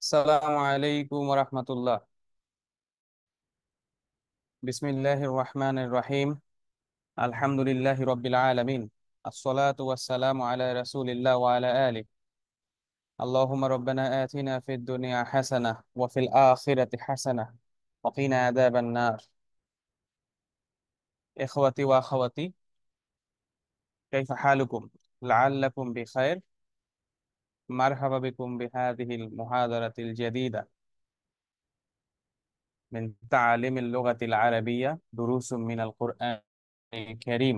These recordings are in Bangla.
আসসালামু আলাইকুম রহমতুল্লাহ। বিসমিল্লাহির রহমানির রহিম। আলহামদুলিল্লাহি রাব্বিল আলামিন। আসসালাতু ওয়াসসালামু আলা রাসূলিল্লাহ ওয়া আলা আলিহি। আল্লাহুম্মা রাব্বানা আতিনা ফিদ দুনিয়া হাসানাহ ওয়া ফিল আখিরাতি হাসানাহ ওয়া কিনা আযাবান নার। ইখওয়াতি ওয়া আখাওয়াতি, কাইফা হালুকুম? লাআল্লাকুম বিখাইর। মারহাবা বিকুম বিহাদিহিল মুহাদারাতিল জাদীদা মিন তা'লিমিল লুগাতিল আরাবিয়্যা দুরুসুম মিনাল কুরআনিল কারীম।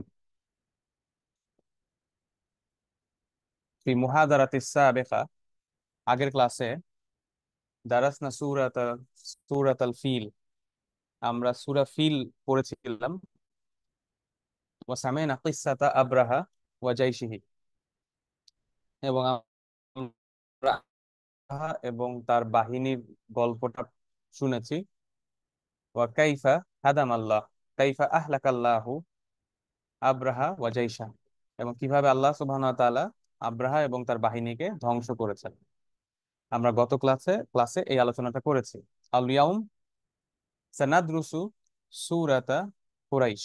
ফি মুহাদারাতিস সাবিকা, আগের ক্লাসে দারাসনা সূরাতাল ফিল, আমরা সূরা ফিল পড়েছিলাম। ওয়া সামি'না কিসসাতা আবরাহা ওয়া জাইশিহি, এবং আমরা আবরাহা এবং তার বাহিনীর গল্পটা শুনেছি। ওয়া কাইফা হাদামাল্লাহ, কাইফা আহলাকাল্লাহু আবরাহা ওয়া জাইশা, এবং কিভাবে আল্লাহ সুবহানাহু ওয়া তাআলা আবরাহা এবং তার বাহিনীকে ধ্বংস করেছেন। আমরা গত ক্লাসে এই আলোচনাটা করেছি। আল ইয়াউম সানাদরুসু সূরাতা কুরাইশ।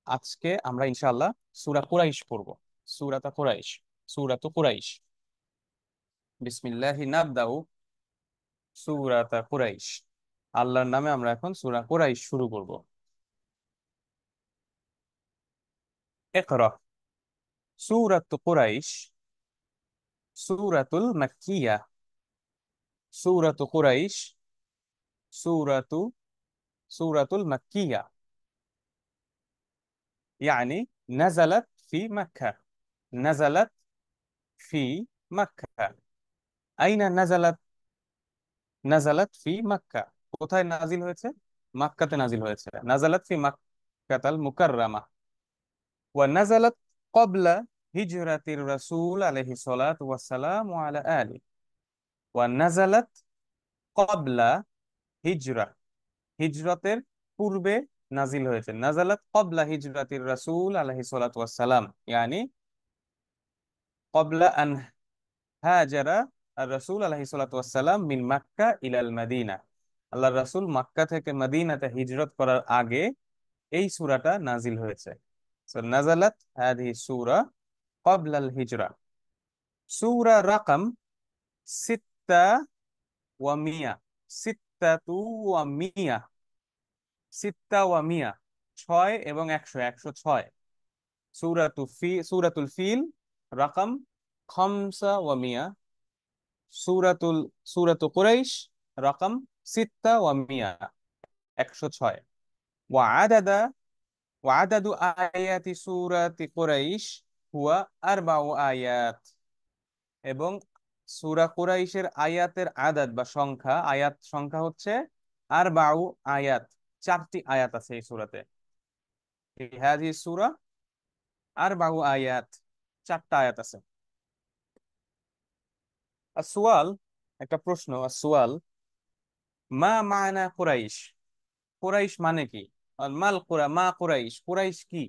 আজকে আমরা ইনশাআল্লাহ সূরা কুরাইশ পড়ব। সূরাতা কুরাইশ, সূরাতু কুরাইশ। বিসমিল্লাহি নাবদাউ সূরাতা কুরাইশ। আল্লাহর নামে আমরা এখন সূরা কুরাইশ শুরু করব। ইকরা। সূরাতু কুরাইশ সূরাতুল মাক্কিয়া। সূরাতু কুরাইশ সূরাতু সূরাতুল মাক্কিয়া, يعني نزلت في مكة. نزلت في مكة। أين نزلت؟ নাজালাত ফি মাক্কা। কোথায় নাজিল হয়েছে? মাক্কাতে নাজিল হয়েছে। নাজালাত ফি মাক্কাতাল মুকাররামা। ওয়া নাজালাত ক্বাবলা হিজরাতির রাসূল আলাইহিস সালাতু ওয়াস সালাম ওয়া আলা আলি। ওয়া নাজালাত ক্বাবলা হিজরা, হিজরতের পূর্বে নাজিল হয়েছে। নাজালাত ক্বাবলা হিজরাতির রাসূল আলাইহিস সালাতু ওয়াস সালাম, ইয়ানি ক্বাবলা আন হাজারা আর রাসূল আলাইহিস সালাতু ওয়াস সালাম মিন মাক্কা ইলাল মাদিনা। আল্লাহর রাসূল মক্কা থেকে মদিনাতে হিজরত করার আগে এই সূরাটা নাজিল হয়েছে। সো নাজালাত হাদিহি সূরা ক্বাবলাল হিজরা। সূরা রাকাম সিত্তা ওয়া মিয়া। সিত্তাতু ওয়া মিয়া। সিত্তা ওয়া মিয়া, 6 এবং 100, 106। সূরাতুল ফিল রাকাম খামসা ওয়া মিয়া। সূরাতুল সূরাতু কুরাইশ রাকাম সিত্তা ওয়া মিয়া, 106। ওয়া আদাদা ওয়া আদাদু আয়াতি সূরাতি কুরাইশ হুয়া আরবাউ আয়াত। এবং সূরা কুরাইশের আয়াতের আদাদ বা সংখ্যা, আয়াত সংখ্যা হচ্ছে আরবাউ আয়াত। 4টি আয়াত আছে এই সূরাতে। হাদিহি সূরা আরবাউ আয়াত, 4টা আয়াত আছে। আসওয়াল, একটা প্রশ্ন। আসওয়াল, মা মানা কুরাইশ? কুরাইশ মানে কি? আর মাল কুরা মা কুরাইশ, কুরাইশ কি?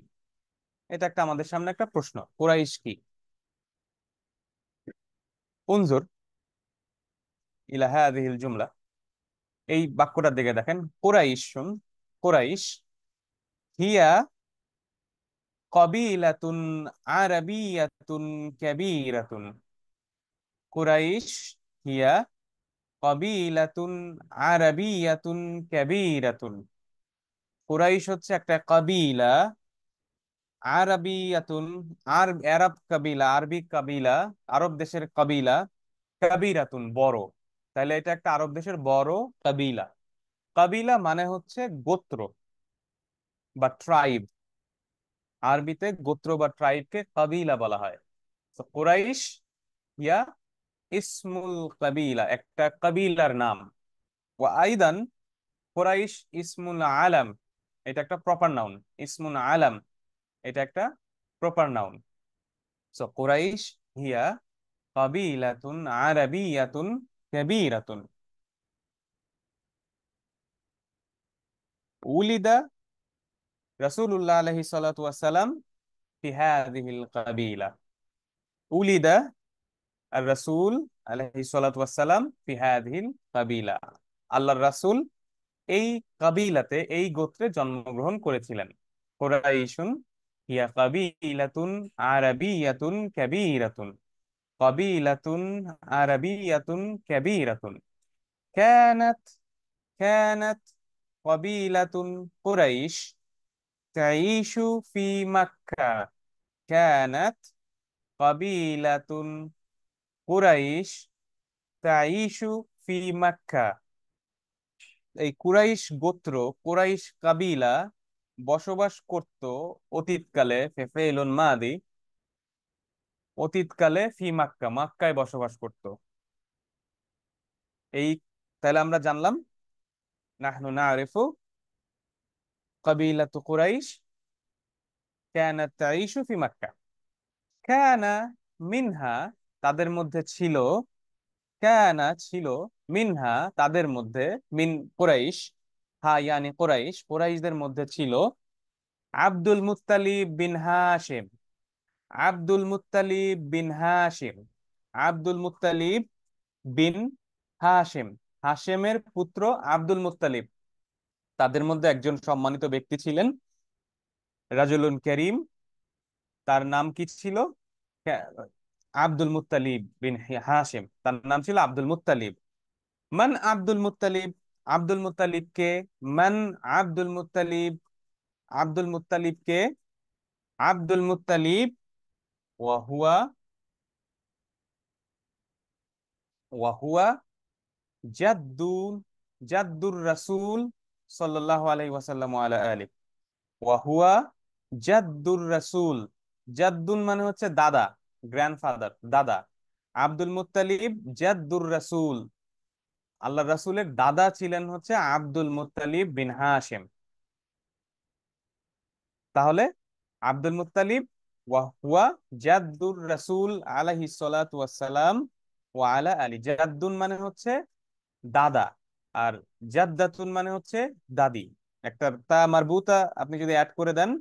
এটা একটা আমাদের সামনে একটা প্রশ্ন। কুরাইশ কি? উনজুর ইলা হাযিহিল জুমলা। এই বাক্যটার দিকে দেখেন। কুরাইশুন, কুরাইশ হিয়া কবিলাতুন আরাবিয়াতুন কাবীরাতুন। কুরাইশ হিয়া কবিলাতুন আরাবিয়াতুন কাবীরাতুন। কুরাইশ হচ্ছে একটা কবিলা, আরবিয়াতুন, আরব কাবিলা, আরবি কাবিলা, আরব দেশের কাবিলা, কাবিরাতুন বড়। তাহলে এটা একটা আরব দেশের বড় কাবিলা। কাবিলা মানে হচ্ছে গোত্র বা ট্রাইব। আরবিতে গোত্র বা ট্রাইবকে কাবিলা বলা হয়। তো কুরাইশ ইয়া ইসমুল কাবিলা, একটা কাবিলার নাম। ওয়া আইদান কুরাইশ ইসমুল আলাম, এটা একটা প্রপার নাউন। ইসমুল আলাম, এটা একটা প্রপার নাউন। সো কুরাইশ হিয়া কাবিলাতুন আরাবিয়াতুন কাবীরাতুন। উলিদা রাসূলুল্লাহ আলাইহিস সালাতু ওয়াস সালাম ফি হাযিহিল কাবিলা। উলিদা আর রাসূল আলাইহিস সালাতু ওয়াস সালাম ফি হাযিহিল কাবিলা, আল্লাহর রাসূল এই কাবিলাতে, এই গোত্রে জন্মগ্রহণ করেছিলেন। কুরাইশুন হিয়া কাবিলাতুন আরাবিয়াতুন কাবীরাতুন, কাবিলাতুন আরাবিয়াতুন কাবীরাতুন। কানাত কানাত কাবিলাতুন কুরাইশ তাঈশু ফি মক্কা। কানাত কাবিলাতুন কুরাইশ তাঈশু ফি মক্কা। এই কুরাইশ গোত্র, কুরাইশ কাবিলা বসবাস করত অতীতকালে, ফেফেলুন মাদি, অতীতকালে ফি মাক্কা, মাক্কায় বসবাস করত। এই, তাহলে আমরা জানলাম নাহনু নারিফু কাবিলাতু কুরাইশ কানাত তাঈশু ফি মাক্কা। কানা মিনহা, তাদের মধ্যে ছিল, কানা ছিল, মিনহা তাদের মধ্যে, মিন কুরাইশ, হা ইয়ানি কুরাইশ, কুরাইশদের মধ্যে ছিল আব্দুল মুত্তালিব বিন হাশিম, আব্দুল মুত্তালিব বিন হাশিম, আব্দুল মুত্তালিব বিন হাশিম, হাশেমের পুত্র আব্দুল মুত্তালিব। তাদের মধ্যে একজন সম্মানিত ব্যক্তি ছিলেন, রাজুলুন করিম। তার নাম কি ছিল? কে- আব্দুল মুত্তালিব বিন হাশিম, তার নাম ছিল আব্দুল মুত্তালিব। মান আব্দুল মুত্তালিব, আব্দুল মুত্তালিব কে? মান আব্দুল মুত্তালিব, আব্দুল মুত্তালিব কে? আব্দুল মুত্তালিব ওয়াহুয়া, ওয়াহুয়া জাদ্দুন, জাদ্দুর রাসূল সাল্লাল্লাহু আলাইহি ওয়াসাল্লাম ওয়া আলা আলিহি। ওয়াহুয়া জাদ্দুর রাসূল, জাদ্দুন মানে হচ্ছে দাদা, গ্র্যান্ডফাদার, দাদা। আব্দুল মুত্তালিব জাদ্দুর রাসূল, আল্লাহ রাসূলের দাদা ছিলেন হচ্ছে আব্দুল মুত্তালিব বিন হাশিম। তাহলে আব্দুল মুত্তালিব ওয়া হুয়া জাদ্দুর রাসূল আলাইহিস সালাতু ওয়াস সালাম ওয়া আলা আলি। জাদ্দুন মানে হচ্ছে দাদা, আর জাদ্দাতুন মানে হচ্ছে দাদি। একটা তা মারবুতা আপনি যদি অ্যাড করে দেন,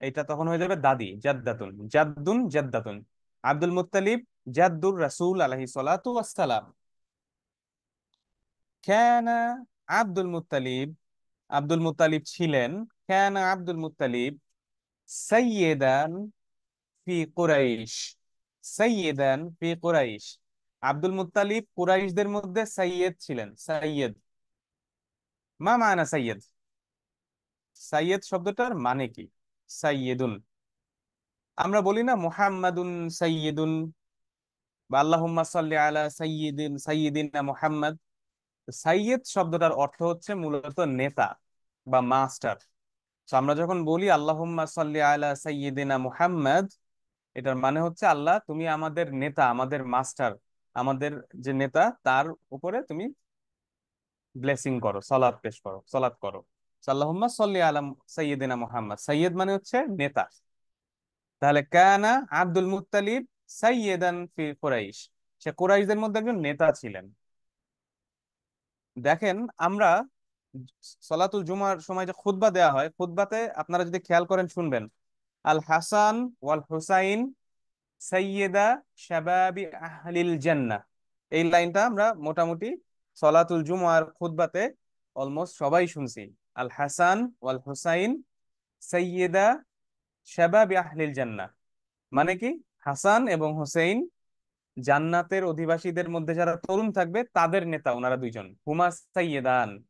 এটা তখন হয়ে যাবে দাদি, জাদ্দাতুন, জাদ্দুন জাদ্দাতুন। আব্দুল মুত্তালিব জাদ্দুর রাসূল আলাইহিস সালাতু ওয়াস সালাম। কানা আব্দুল মুত্তালিব, আব্দুল মুত্তালিব ছিলেন, কানা আব্দুল মুত্তালিব সাইয়্যিদান ফি কুরাইশ, সাইয়্যিদান ফি কুরাইশ। আব্দুল মুত্তালিব কুরাইশদের মধ্যে সাইয়্যিদ ছিলেন। সাইয়্যিদ, মা মানা সাইয়্যিদ? সাইয়্যিদ শব্দটার মানে কি? সাইয়্যিদুন, আমরা বলি না মুহাম্মাদুন সাইয়্যিদুন, বা আল্লাহুম্মা সাল্লি আলা সাইয়্যিদিন সাইয়্যিদিনা মুহাম্মদ। সাইয়্যিদ শব্দটার অর্থ হচ্ছে মূলত নেতা বা মাস্টার। তো আমরা যখন বলি আল্লাহুম্মা সাল্লি আলা সাইয়্যিদিনা মুহাম্মদ, এটার মানে হচ্ছে আল্লাহ তুমি আমাদের নেতা, আমাদের মাস্টার, আমাদের যে নেতা তার উপরে তুমি ব্লেসিং করো, সালাত পেশ করো, সালাত করো। আল্লাহুম্মা সাল্লি আলা সাইয়্যিদিনা মুহাম্মদ, সাইয়্যিদ মানে হচ্ছে নেতা। তাহলে কানা আব্দুল মুত্তালিব সাইয়্যিদান ফি কুরাইশ, সে কুরাইশদের মধ্যে একজন নেতা ছিলেন। দেখেন, আমরা সলাতুল জুমার সময় যে খুতবা দেওয়া হয়, খুতবাতে আপনারা যদি খেয়াল করেন শুনবেন, আল হাসান ওয়াল হুসাইন সাইয়্যিদা শাবাবি আহলিল জান্নাহ। এই লাইনটা আমরা মোটামুটি সলাতুল জুমার খুতবাতে অলমোস্ট সবাই শুনছি। আল হাসান ওয়াল হুসাইন সাইয়্যিদা শাবাবি আহলিল জান্নাহ, মানে কি? হাসান এবং হুসাইন জান্নাতের অধিবাসীদের মধ্যে যারা তরুণ থাকবে তাদের নেতা ওনারা দুইজন। হুমা সাইয়েদান,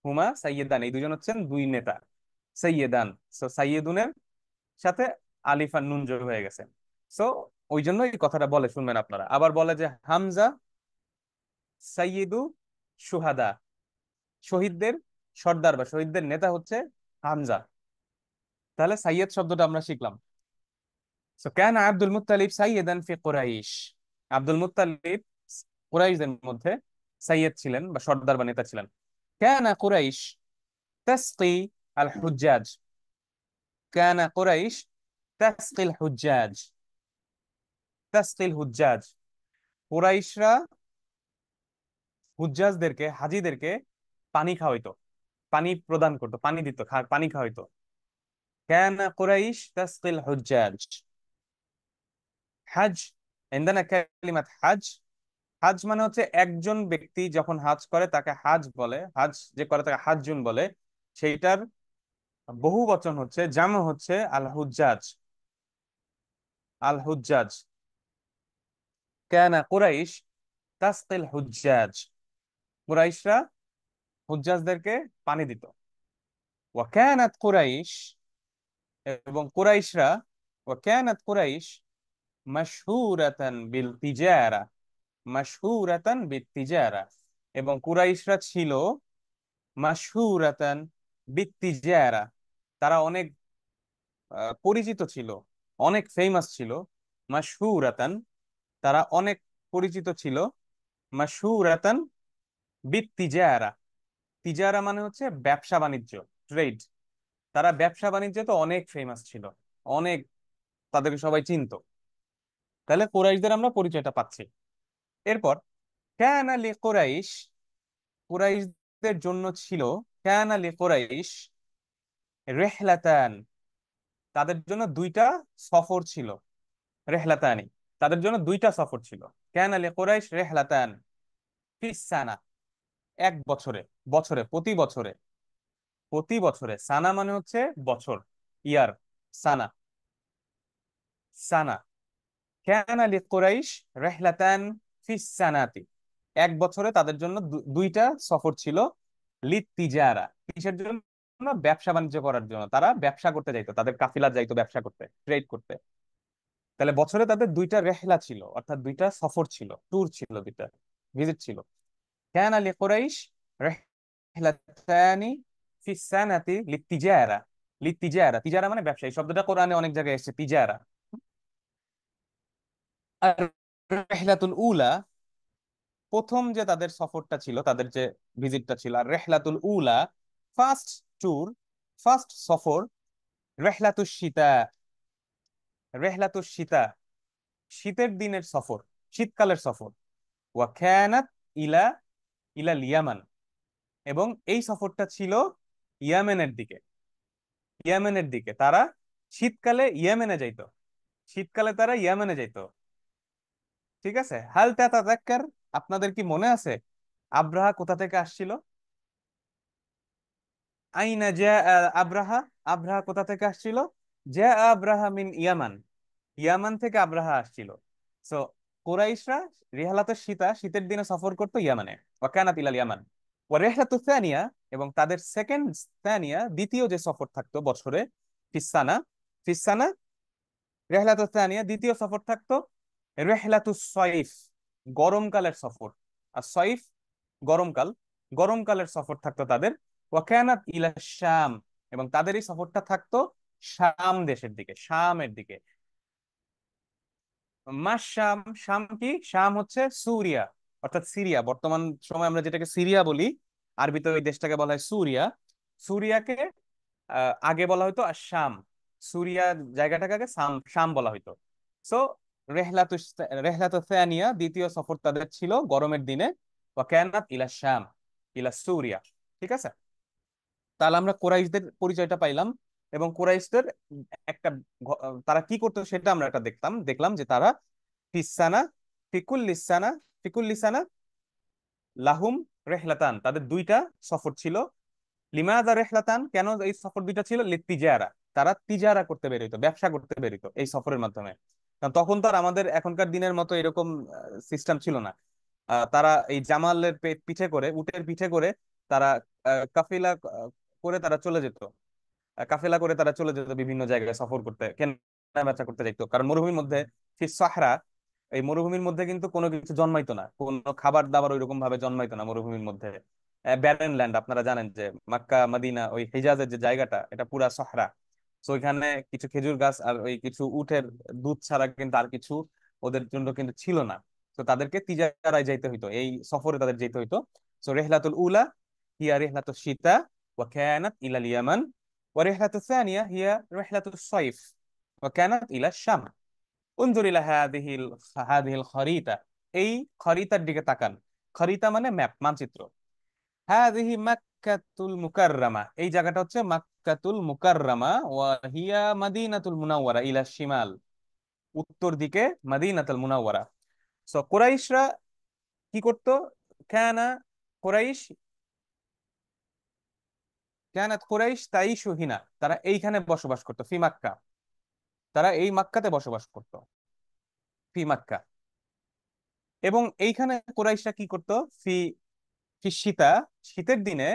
হুমা সাইয়েদান, এই দুজন হচ্ছেন দুই নেতা। সাইয়েদান, সো সাইয়েদুনের সাথে আলিফ আর নুন যোগ হয়ে গেছে। সো ওই জন্য এই কথাটা বলে, শুনবেন আপনারা। আবার বলে যে হামজা সাইয়্যিদু শুহাদা, শহীদদের সর্দার বা শহীদদের নেতা হচ্ছে হামজা। তাহলে সাইয়েদ শব্দটা আমরা শিখলাম। সো কানা আব্দুল মুত্তালিব সাইয়েদান ফি কুরাইশ, আব্দুল মুত্তালিব কুরাইশদের মধ্যে সাইয়েদ ছিলেন বা সর্দার বা নেতা ছিলেন। কানা কুরাইশ তাসকি আল হুজ্জাজ, কানা কুরাইশ তাসকিল হুজ্জাজ, তাসকিল হুজ্জাজ। কুরাইশরা হুজ্জাজদেরকে, হাজীদেরকে পানি খাওয়াইতো, পানি প্রদান করতো, পানি দিত, পানি খাওয়াইতো। কানা কুরাইশ তাসকিল হুজ্জাজ। হাজ ইনদানা কালিমাত হাজ, হাজ মানে হচ্ছে একজন ব্যক্তি যখন হাজ করে তাকে হাজ বলে, হাজ যে করে তাকে হাজ্জুন বলে। সেইটার বহু বচন হচ্ছে, জামু হচ্ছে আল হুজ্জাজ, আল হুজ্জাজ। কানা কুরাইশ তাসকিল হুজ্জাজ, কুরাইশরা হুজ্জাজদেরকে পানি দিত। ওয়া কানাত কুরাইশ, এবং কুরাইশরা, ওয়া কানাত কুরাইশ মাশহুরাতান বিল তিজারা, মাশহুরাতান বিত তিজারা, এবং কুরাইশরা ছিল মাশহুরাতান বিত তিজারা, তারা অনেক পরিচিত ছিল, অনেক ফেমাস ছিল। মাশহুরাতান, তারা অনেক পরিচিত ছিল। মাশহুরাতান বিত তিজারা, তিজারা মানে হচ্ছে ব্যবসা বাণিজ্য, ট্রেড। তারা ব্যবসা বাণিজ্যে তো অনেক ফেমাস ছিল, অনেক, তাদেরকে সবাই চিনতো। তাহলে কুরাইশদের আমরা পরিচয়টা পাচ্ছি। এরপর কানা লি কুরাইশ, কুরাইশদের জন্য ছিল, কানা লি কুরাইশ রেহলাতান, তাদের জন্য দুইটা সফর ছিল। রেহলাতানি, তাদের জন্য দুইটা সফর ছিল। কানা লি কুরাইশ রেহলাতান ফিস সানা, এক বছরে, বছরে প্রতি বছরে, প্রতি বছরে। সানা মানে হচ্ছে বছর, ইয়ার, সানা, সানা। কানা লি কুরাইশ রেহলাতান ফিস সানাতি, এক বছরে তাদের জন্য দুইটা সফর ছিল। লিত তিজারা, কিসের জন্য? ব্যবসা বাণিজ্য করার জন্য, তারা ব্যবসা করতে যাইতো, তাদের কাফিলা যাইতো ব্যবসা করতে, ট্রেড করতে। তাহলে বছরে তাদের দুইটা রেহলা ছিল, অর্থাৎ দুইটা সফর ছিল, ট্যুর ছিল, দুইটা ভিজিট ছিল। কানা লি কুরাইশ রিহলাতানি ফি সানাতি লিতিজারা, লিতিজারা, তিজারা মানে ব্যবসা। এই শব্দটা কোরআনে অনেক জায়গায় এসেছে, তিজারা। আর রিহলাতুল উলা, প্রথম যে তাদের সফরটা ছিল, তাদের যে ভিজিটটা ছিল, আর রেহলাতুল উলা, ফার্স্ট ট্যুর, ফার্স্ট সফর, রেহলাতুশ শীতা, রেহলাতুশ শীতা, শীতের দিনের সফর, শীতকালের সফর। ওয়া কানাত ইলা, ইলাল ইয়ামান, এবং এই সফরটা ছিল ইয়ামেনের দিকে, ইয়ামেনের দিকে। তারা শীতকালে ইয়েমেনে যাইতো, শীতকালে তারা ইয়েমেনে যাইতো। ঠিক আছে, হাল তাতাযাক্কার, আপনাদের কি মনে আছে আব্রাহা কোথা থেকে আসছিল? আইনা জা আব্রাহা, আব্রাহা কোথা থেকে আসছিল? জা আব্রাহা মিন ইয়ামান, ইয়ামান থেকে আব্রাহা আসছিল। সো কুরাইশরা রিহালাতুশ শীতা, শীতের দিনে সফর করতো ইয়ামানে। ওয়া কানাত ইলাল ইয়ামান। ওয়া রিহলাতুস সানিয়া, এবং তাদের সেকেন্ড সানিয়া, দ্বিতীয় যে সফর থাকতো বছরে, ফিসানা, ফিসানা, রেহলাতুস সানিয়া, দ্বিতীয় সফর থাকতো রেহলাতুস সয়ফ, গরমকালের সফর। আর সয়ফ গরমকাল, গরমকালের সফর থাকতো তাদের। ওয়া কানাত ইলা শাম, এবং তাদের এই সফরটা থাকতো শাম দেশের দিকে, শামের দিকে। মাস শাম, শাম কি? শাম হচ্ছে সুরিয়া, অর্থাৎ সিরিয়া। বর্তমান সময় আমরা যেটাকে সিরিয়া বলি, আরবিতে ওই দেশটাকে বলা হয় সুরিয়া। সুরিয়াকে আগে বলা হতো আর শাম, সুরিয়া জায়গাটাকে আগে শাম, শাম বলা হতো। সো রেহলাতু, রেহলাতু সানিয়া, দ্বিতীয় সফর তাদের ছিল গরমের দিনে। ওয়া কানাত ইলা শাম, ইলা সুরিয়া। ঠিক আছে, তাহলে আমরা কোরাইশদের পরিচয়টা পাইলাম। এবং কোরাইশদের একটা তারা কি করতো সেটা আমরা একটা দেখলাম যে তারা ফিসানা, ফিকুল লিসানা, ফিকুল লিসানা লাহুম রেহলাতান, তাদের দুইটা সফর ছিল। লিমাদা রেহলাতান, কেন এই সফর দুইটা ছিল? লিতিজারা, তারা তিজারা করতে বেরোতো, ব্যবসা করতে বেরোতো এই সফরের মাধ্যমে। কারণ তখন তো আর আমাদের এখনকার দিনের মতো এরকম সিস্টেম ছিল না। তারা এই জামালের পিঠে করে, উটের পিঠে করে তারা কাফিলা করে তারা চলে যেত, কাফেলা করে তারা চলে যেত বিভিন্ন জায়গায় সফর করতে, কেনা বেচা করতে যেত। কারণ মরুভূমির মধ্যে, ফি সাহরা, এই মরুভূমির মধ্যে কিন্তু কোনো কিছু জন্মাইতো না, কোনো খাবার দাবার ওইরকম ভাবে জন্মাইতো না মরুভূমির মধ্যে। ব্যারেন ল্যান্ড, আপনারা জানেন যে মক্কা মদিনা, ওই হিজাজের যে জায়গাটা, এটা পুরা সাহরা। তো ওইখানে কিছু খেজুর গাছ আর ওই কিছু উটের দুধ ছাড়া কিন্তু আর কিছু ওদের জন্য কিন্তু ছিল না। তো তাদেরকে তিজারায় যাইতে হইতো, এই সফরে তাদের যেতে হইতো। সো রেহলাতুল উলা হিয়া রেহলাতুল শীতা ওয়া কানাত ইলাল ইয়ামান, والرحلة الثانية هي رحلة الصيف وكانت إلى الشام। انظر إلى هذه الخريطة، এই খরিতার দিকে তাকান। খরিতা মানে ম্যাপ, মানচিত্র। هذه মক্কাতুল মুকাররমা, এই জায়গাটা হচ্ছে মক্কাতুল মুকাররমা। ওয়া হিয়া মদিনাতুল মুনাওয়ারা ইলা শিমাল, উত্তর দিকে মদিনাতুল মুনাওয়ারা। সো কুরাইশরা কি করতো? কানা কুরাইশ কানাত কুরাইশ তাইশু হিনা, তারা এইখানে বসবাস করতো, ফি মাক্কা। তারা এই মাক্কাতে বসবাস করতো, ফি মাক্কা। এবং এইখানে কুরাইশরা কি করতো? ফি ফি শীতা, শীতের দিনে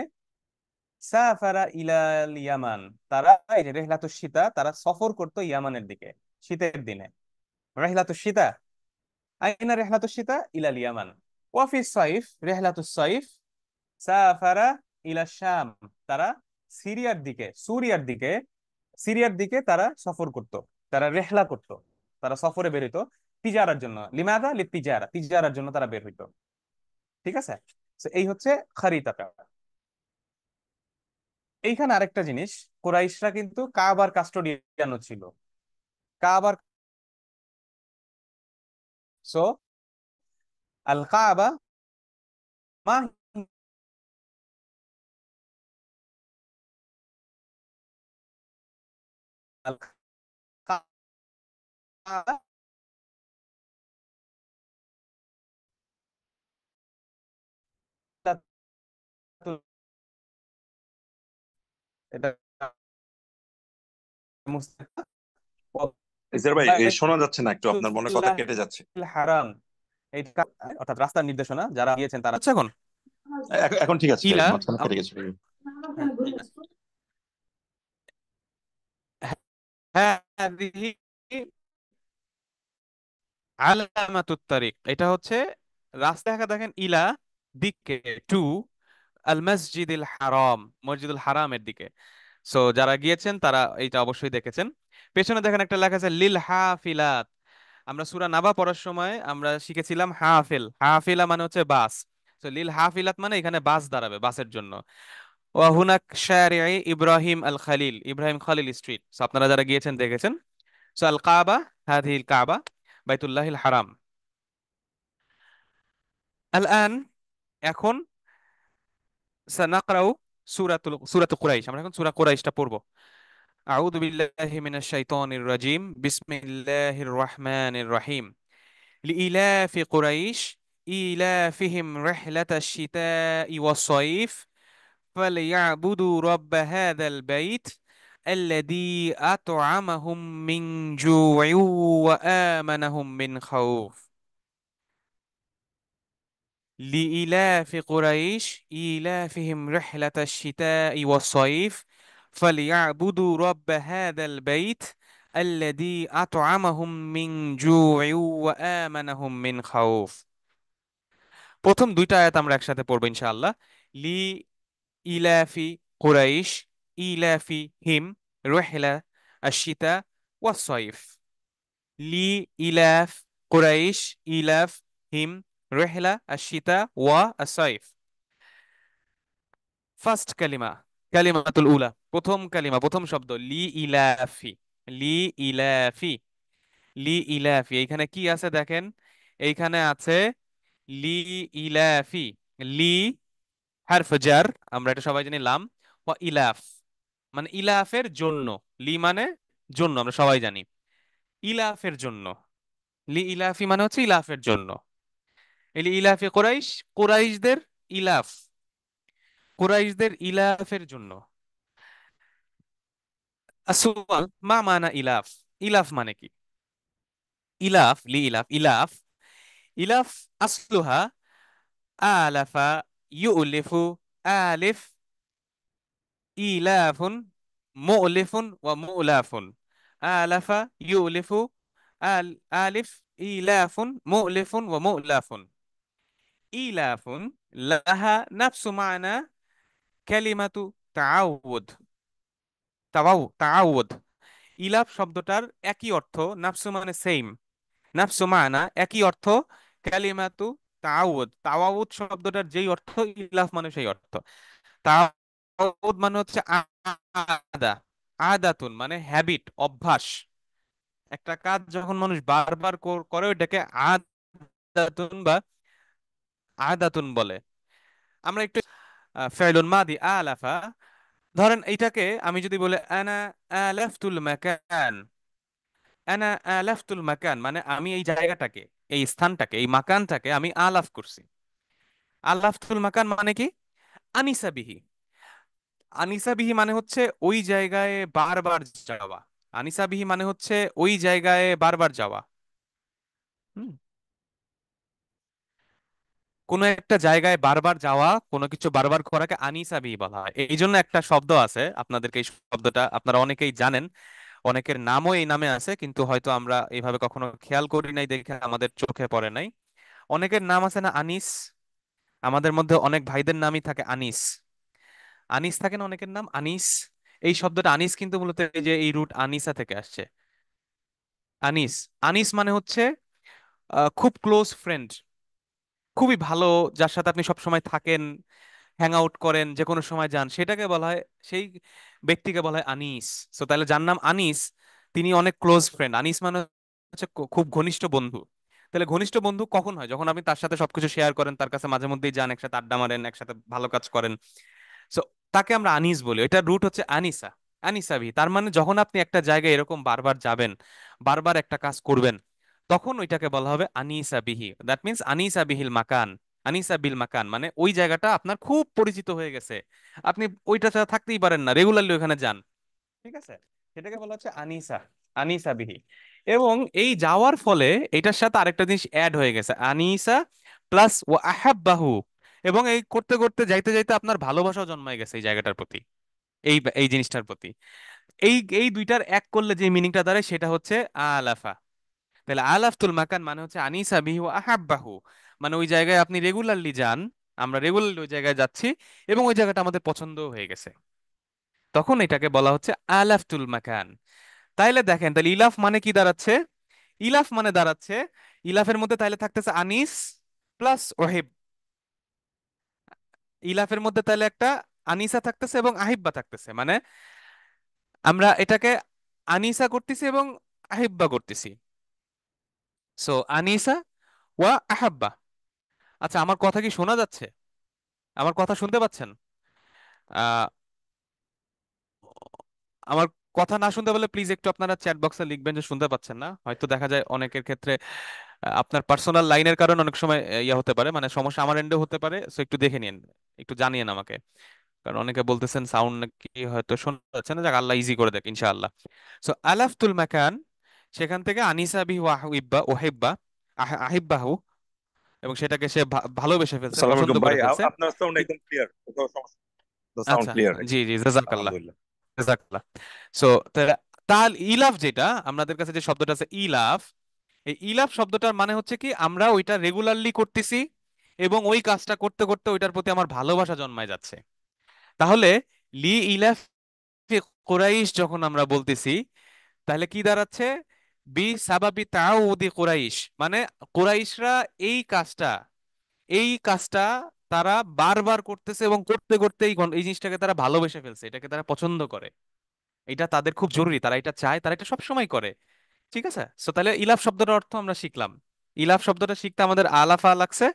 সাফারা ইলাল ইয়ামান, তারা এই যে রেহলাতুশ শীতা, তারা সফর করতো ইয়ামানের দিকে শীতের দিনে। রেহলাতুশ শীতা, আইনা রেহলাতুশ শীতা ইলাল ইয়ামান। ওয়াফি সাইফ রেহলাতুস সাইফ সাফারা ইলা শাম, তারা সিরিয়ার দিকে, সুরিয়ার দিকে, সিরিয়ার দিকে তারা সফর করত, তারা রেহলা করত, তারা সফরে বের হইতো তিজারার জন্য। লিমাদা লিতিজারা, তিজারার জন্য তারা বের হইতো। ঠিক আছে? So এই হচ্ছে খারিতাটা। এইখানে আরেকটা জিনিস, কুরাইশরা কিন্তু কাবার কাস্টোডিয়ানও ছিল। কাবার, সো আল কাবা মা আল কাবা, এটা ইসরার ভাই এই শোনা যাচ্ছে না, একটু আপনার মনে কথা বাইতুল্লাহ কেটে যাচ্ছে। হারাম, এটা অর্থাৎ রাস্তার নির্দেশনা যারা গিয়েছেন তারা হচ্ছে এখন এখন ঠিক আছে ভাই, ইলা মাঝখানে কেটে গেছে। هذه আলামাতুত তারিক, এটা হচ্ছে রাস্তা দেখা, দেখেন ইলা দিকে, টু আল মসজিদুল হারাম, মসজিদুল হারামের দিকে। সো যারা গিয়েছেন তারা এইটা অবশ্যই দেখেছেন। পেছনে দেখেন একটা লেখা আছে লিল হাফিলাত। আমরা সূরা নাবা পড়ার সময় আমরা শিখেছিলাম হাফিল, হাফিলা মানে হচ্ছে বাস। তো লিল হাফিলাত মানে এখানে বাস দাঁড়াবে, বাসের জন্য। ওয়া হুনাক শারি'i ইব্রাহিম আল খালিল, ইব্রাহিম খালিল স্ট্রিট। সো আপনারা যারা গিয়েছেন দেখেছেন। সো আল কাবা, হাদিহিল কাবা, বাইতুল্লাহিল হারাম। আল আন, এখন সানাকরাউ সূরাতুল কুরাইশ, আমরা এখন সূরা কুরাইশটা পড়ব। আউযু বিল্লাহি মিনাশ শাইতানির রাজিম, বিসমিল্লাহির রহমানির রহিম। لإيلاف قريش إيلافهم رحلة الشتاء والصيف فليعبدوا رب هذا البيت الذي أطعمهم من جوع وآمنهم من خوف. لإيلاف قريش إيلافهم رحلة الشتاء والصيف فليعبدوا رب هذا البيت الذي أطعمهم من جوع وآمنهم من خوف. প্রথম দুইটা আয়াত আমরা একসাথে পড়বো ইনশাআল্লাহ। লি ইলাফি কুরাইশ ইলাফি হিম রহিলা আশিতা ওয়াসসাইফ। লি ইলাফ কুরাইশ ইলাফ হিম রহিলা আশিতা ওয়া আসাইফ। ফার্স্ট কালিমা, কালিমাতুল উলা, প্রথম কালিমা, প্রথম শব্দ লি ইলাফি। লি ইলাফি, লি ইলাফি, এইখানে কি আছে দেখেন, এইখানে আছে লি ইলাফি। লি হারফ জার, আমরা এটা সবাই জানি, লাম। ওয়া ইলাফ মানে ইলাফের জন্য, লি মানে জন্য, আমরা সবাই জানি ইলাফের জন্য। লি ইলাফি মানে হচ্ছে ইলাফের জন্য। এই লি ইলাফি কুরাইশ, কুরাইশদের ইলাফ, কুরাইশদের ইলাফের জন্য। আসওয়াল মা মানা ইলাফ, ইলাফ মানে কি? ইলাফ, লি ইলাফ, ইলাফ, ইলাফ আসলুহা আলাফা ইউলিফু, আলিফ ইলাফুন, মুলিফুন ওয়া মুলাফুন। আলাফা ইউলিফু, আল আলিফ ইলাফুন মুলিফুন ওয়া মুলাফুন। ইলাফুন লাহা নাফসু মানা কালিমাতু তাআউদ, তাআউদ। ইলাফ শব্দটার একই অর্থ, নাফসু মানে সেম, নাফসু মানা একই অর্থ, কালিমাতু তাআউদ, তাআউদ শব্দটার যেই অর্থ ইলাফ মানে সেই অর্থ। তাআউদ মানে হচ্ছে আদা, আদাতুন মানে হ্যাবিট, অভ্যাস। একটা কাজ যখন মানুষ বারবার করে ওইটাকে আদাতুন বা আদাতুন বলে। আমরা একটু ফেলুন মাদি আলাফা, ধরেন এইটাকে আমি যদি বলে আনা আলাফতুল মাকান, আনা আলাফতুল মাকান মানে আমি এই জায়গাটাকে, এই স্থানটাকে, এই মাকানটাকে আমি আলাফ করছি। আলাফতুল মাকান মানে কি? আনিসা বিহি। আনিসা বিহি মানে হচ্ছে ওই জায়গায় বারবার যাওয়া। আনিসা বিহি মানে হচ্ছে ওই জায়গায় বারবার যাওয়া। হুম। কোনো একটা জায়গায় বারবার যাওয়া, কোনো কিছু বারবার করাকে আনিসা বিহি বলা হয়। এই জন্য একটা শব্দ আছে, আপনাদেরকে এই শব্দটা আপনারা অনেকেই জানেন, অনেকের নামও এই নামে আছে, কিন্তু হয়তো আমরা এইভাবে কখনো খেয়াল করি নাই দেখে আমাদের চোখে পড়ে নাই। অনেকের নাম আছে না আনিস? আমাদের মধ্যে অনেক ভাইদের নামই থাকে আনিস। আনিস থাকে না অনেকের নাম আনিস? এই শব্দটা আনিস কিন্তু মূলত এই যে এই রুট আনিসা থেকে আসছে। আনিস, আনিস মানে হচ্ছে খুব ক্লোজ ফ্রেন্ড, খুবই ভালো, যার সাথে আপনি সব সময় থাকেন, হ্যাং আউট করেন, যে কোনো সময় যান, সেটাকে বলা হয়, সেই ব্যক্তিকে বলা হয় আনিস। তো তাহলে যার নাম আনিস, তিনি অনেক ক্লোজ ফ্রেন্ড। আনিস মানে হচ্ছে খুব ঘনিষ্ঠ বন্ধু। তাহলে ঘনিষ্ঠ বন্ধু কখন হয়? যখন আপনি তার সাথে সবকিছু শেয়ার করেন, তার কাছে মাঝে মধ্যেই যান, একসাথে আড্ডা মারেন, একসাথে ভালো কাজ করেন। সো তাকে আমরা আনিস বলি। এটার রুট হচ্ছে আনিসা। আনিসা ভি, তার মানে যখন আপনি একটা জায়গায় এরকম বারবার যাবেন, বারবার একটা কাজ করবেন, তখন ওইটাকে বলা হবে আনিসা বিহি। দ্যাট মিন্স আনিসা বিহিল মাকান। আনিসা বিল মাকান মানে ওই জায়গাটা আপনার খুব পরিচিত হয়ে গেছে, আপনি ওইটা ছাড়া থাকতেই পারেন না, রেগুলারলি ওখানে যান। ঠিক আছে, সেটাকে বলা হচ্ছে আনিসা, আনিসা বিহি। এবং এই যাওয়ার ফলে এটার সাথে আরেকটা জিনিস অ্যাড হয়ে গেছে, আনিসা প্লাস ও আহাব্বাহু। এবং এই করতে করতে যাইতে যাইতে আপনার ভালোবাসাও জন্মায় গেছে এই জায়গাটার প্রতি, এই এই জিনিসটার প্রতি। এই এই দুইটার এক করলে যে মিনিংটা দাঁড়ায় সেটা হচ্ছে আলাফা। তাহলে আলাফতুল মাকান মানে হচ্ছে আনিসা বিহি ওয়া আহাব্বাহু, মানে ওই জায়গায় আপনি রেগুলারলি যান, আমরা রেগুলারলি ওই জায়গায় যাচ্ছি, এবং ওই জায়গাটা আমাদের পছন্দ হয়ে গেছে, তখন এটাকে বলা হচ্ছে আলাফতুল মাকান। তাইলে দেখেন, তাহলে ইলাফ মানে কি দাঁড়াচ্ছে? ইলাফ মানে দাঁড়াচ্ছে, ইলাফের মধ্যে তাইলে থাকতেছে আনিস প্লাস ওহিব। ইলাফের মধ্যে তাহলে একটা আনিসা থাকতেছে এবং আহিব্বা থাকতেছে, মানে আমরা এটাকে আনিসা করতেছি এবং আহিব্বা করতেছি। সো আনিসা ওয়া আহাব্বা। আচ্ছা, আমার কথা কি শোনা যাচ্ছে? আমার কথা শুনতে পাচ্ছেন? আহ আমার কথা না শুনতে পেলে প্লিজ একটু আপনারা চ্যাট বক্সে লিখবেন যে শুনতে পাচ্ছেন না। হয়তো দেখা যায় অনেকের ক্ষেত্রে আপনার পার্সোনাল লাইনের কারণে অনেক সময় ইয়া হতে পারে, মানে সমস্যা আমার এন্ডে হতে পারে। সো একটু দেখে নিন, একটু জানিয়েন আমাকে, কারণ অনেকে বলতেছেন সাউন্ড নাকি হয়তো শোনা যাচ্ছে না। যাক, আল্লাহ ইজি করে দেখ ইনশাআল্লাহ। সো আলাফতুল মাকান, সেখান থেকে আনিসা বিহি ওয়াহিব্বা ওহিব্বা, আহিব্বাহু, এবং সেটাকে সে ভালোবেসে ফেলছে, আসসালামু পছন্দ আলাইকুম ভাই, করে ফেলছে। আপনার সাউন্ড ঠিক। একদম ক্লিয়ার, কোথাও সমস্যা? সাউন্ড আচ্ছা, ক্লিয়ার জি একদম। জি, জাযাকাল্লাহ, আলহামদুলিল্লাহ। জাযাকাল্লাহ। সো তাল ইলাফ, যেটা আমাদের কাছে যে শব্দটা আছে ইলাফ, এই ইলাফ শব্দটার মানে হচ্ছে কি, আমরা ওইটা রেগুলারলি করতেছি এবং ওই কাজটা করতে করতে ওইটার প্রতি আমার ভালোবাসা জন্মায় যাচ্ছে। তাহলে লি ইলাফ কুরাইশ যখন আমরা বলতেছি, তাহলে কি দাঁড়াচ্ছে? বি সাবাবি তাউদি কুরাইশ, মানে কুরাইশরা এই কাজটা, এই কাজটা তারা বারবার করতেছে এবং করতে করতে এই জিনিসটাকে তারা ভালোবেসে ফেলছে, এটাকে তারা পছন্দ করে, এটা তাদের খুব জরুরি, তারা এটা চায়, তারা এটা সব সময় করে। ঠিক আছে, সো তাহলে ইলাফ শব্দটার অর্থ আমরা শিখলাম। ইলাফ শব্দটা শিখতে আমাদের আলাফা লাগছে।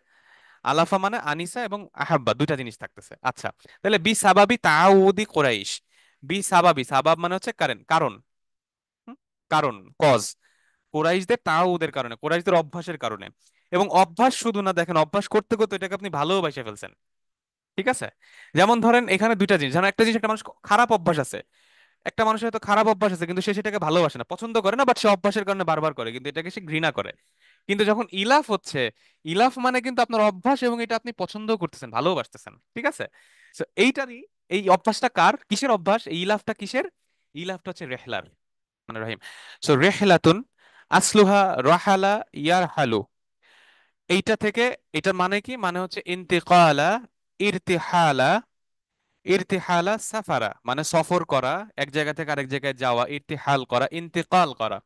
আলাফা মানে আনিসা এবং আহাব্বা, দুইটা জিনিস থাকতেছে। আচ্ছা, তাহলে বি সাবাবি তাউদি কুরাইশ। বি সাবাবি, সাবাব মানে হচ্ছে কারণ, কারণ, হুম? কারণ, কজ। কুরাইশদের তাউদের কারণে, কুরাইশদের অভ্যাসের কারণে। এবং অভ্যাস শুধু না, দেখেন অভ্যাস করতে করতে এটাকে আপনি ভালোবাসে ফেলছেন। ঠিক আছে, যেমন ধরেন এখানে দুইটা জিনিস, যেমন একটা জিনিস, একটা মানুষ খারাপ অভ্যাস আছে, একটা মানুষের হয়তো খারাপ অভ্যাস আছে কিন্তু সে সেটাকে ভালোবাসে না, পছন্দ করে না, বাট সে অভ্যাসের কারণে বারবার করে, কিন্তু এটাকে সে ঘৃণা করে। কিন্তু যখন ইলাফ হচ্ছে, ইলাফ মানে কিন্তু আপনার অভ্যাস এবং এটা আপনি পছন্দ করতেছেন, ভালোবাসতেছেন। ঠিক আছে, তো এইটারই, এই অভ্যাসটা কার, কিসের অভ্যাস, এই ইলাফটা কিসের? ইলাফটা হচ্ছে রেহলার, মানে রহিম। সো রেহলাতুন, আসলুহা রাহালা ইয়ারহালু। এইটা থেকে, এটার মানে কি, মানে হচ্ছে ইন্তিকালা, ইরতিহালা। ইরতিহালা সাফারা মানে সফর করা, এক জায়গা থেকে আরেক জায়গায় যাওয়া, ইরতিহাল করা, ইন্তেকাল করা।